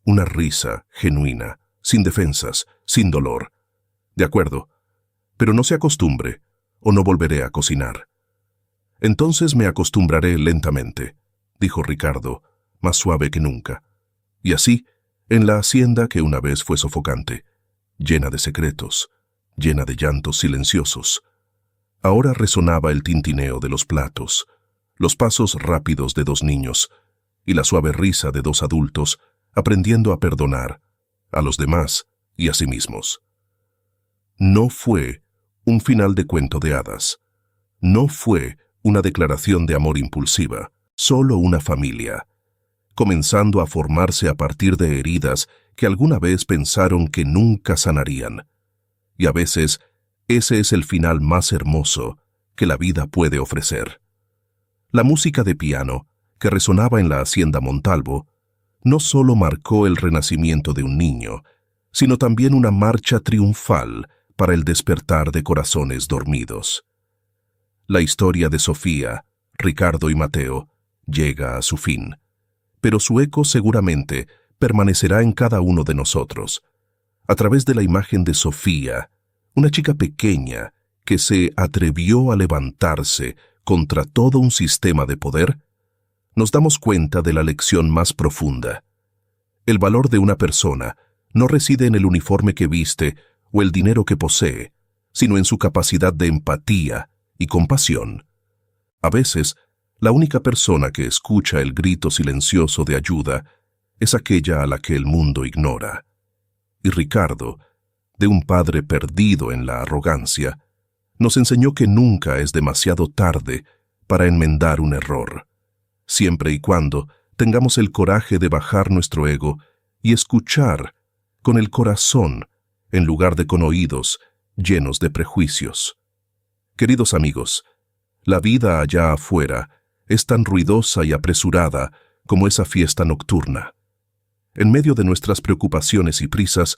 una risa genuina, sin defensas, sin dolor. «De acuerdo, pero no se acostumbre, o no volveré a cocinar». «Entonces me acostumbraré lentamente», dijo Ricardo, más suave que nunca. Y así, en la hacienda que una vez fue sofocante, llena de secretos, llena de llantos silenciosos, ahora resonaba el tintineo de los platos, los pasos rápidos de dos niños y la suave risa de dos adultos aprendiendo a perdonar a los demás y a sí mismos. No fue un final de cuento de hadas. No fue una declaración de amor impulsiva, solo una familia, comenzando a formarse a partir de heridas que alguna vez pensaron que nunca sanarían. Y a veces, ese es el final más hermoso que la vida puede ofrecer. La música de piano, que resonaba en la hacienda Montalvo, no solo marcó el renacimiento de un niño, sino también una marcha triunfal para el despertar de corazones dormidos. La historia de Sofía, Ricardo y Mateo llega a su fin, pero su eco seguramente permanecerá en cada uno de nosotros, a través de la imagen de Sofía, una chica pequeña que se atrevió a levantarse contra todo un sistema de poder. Nos damos cuenta de la lección más profunda. El valor de una persona no reside en el uniforme que viste o el dinero que posee, sino en su capacidad de empatía y compasión. A veces, la única persona que escucha el grito silencioso de ayuda es aquella a la que el mundo ignora. Y Ricardo, de un padre perdido en la arrogancia, nos enseñó que nunca es demasiado tarde para enmendar un error, siempre y cuando tengamos el coraje de bajar nuestro ego y escuchar con el corazón en lugar de con oídos llenos de prejuicios. Queridos amigos, la vida allá afuera es tan ruidosa y apresurada como esa fiesta nocturna. En medio de nuestras preocupaciones y prisas,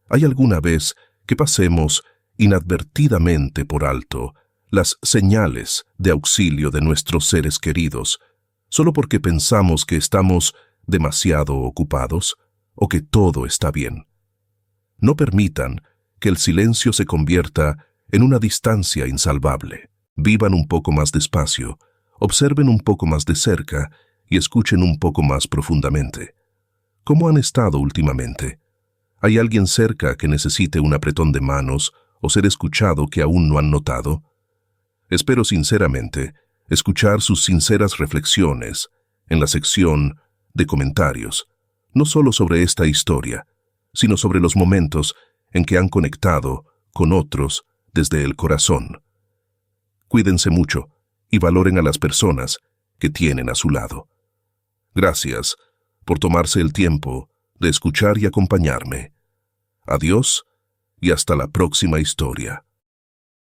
¿hay alguna vez que pasemos inadvertidamente por alto las señales de auxilio de nuestros seres queridos, solo porque pensamos que estamos demasiado ocupados o que todo está bien? No permitan que el silencio se convierta en una distancia insalvable. Vivan un poco más despacio, observen un poco más de cerca y escuchen un poco más profundamente. ¿Cómo han estado últimamente? ¿Hay alguien cerca que necesite un apretón de manos o ser escuchado que aún no han notado? Espero sinceramente escuchar sus sinceras reflexiones en la sección de comentarios, no solo sobre esta historia, sino sobre los momentos en que han conectado con otros desde el corazón. Cuídense mucho y valoren a las personas que tienen a su lado. Gracias por tomarse el tiempo de escuchar y acompañarme. Adiós y hasta la próxima historia.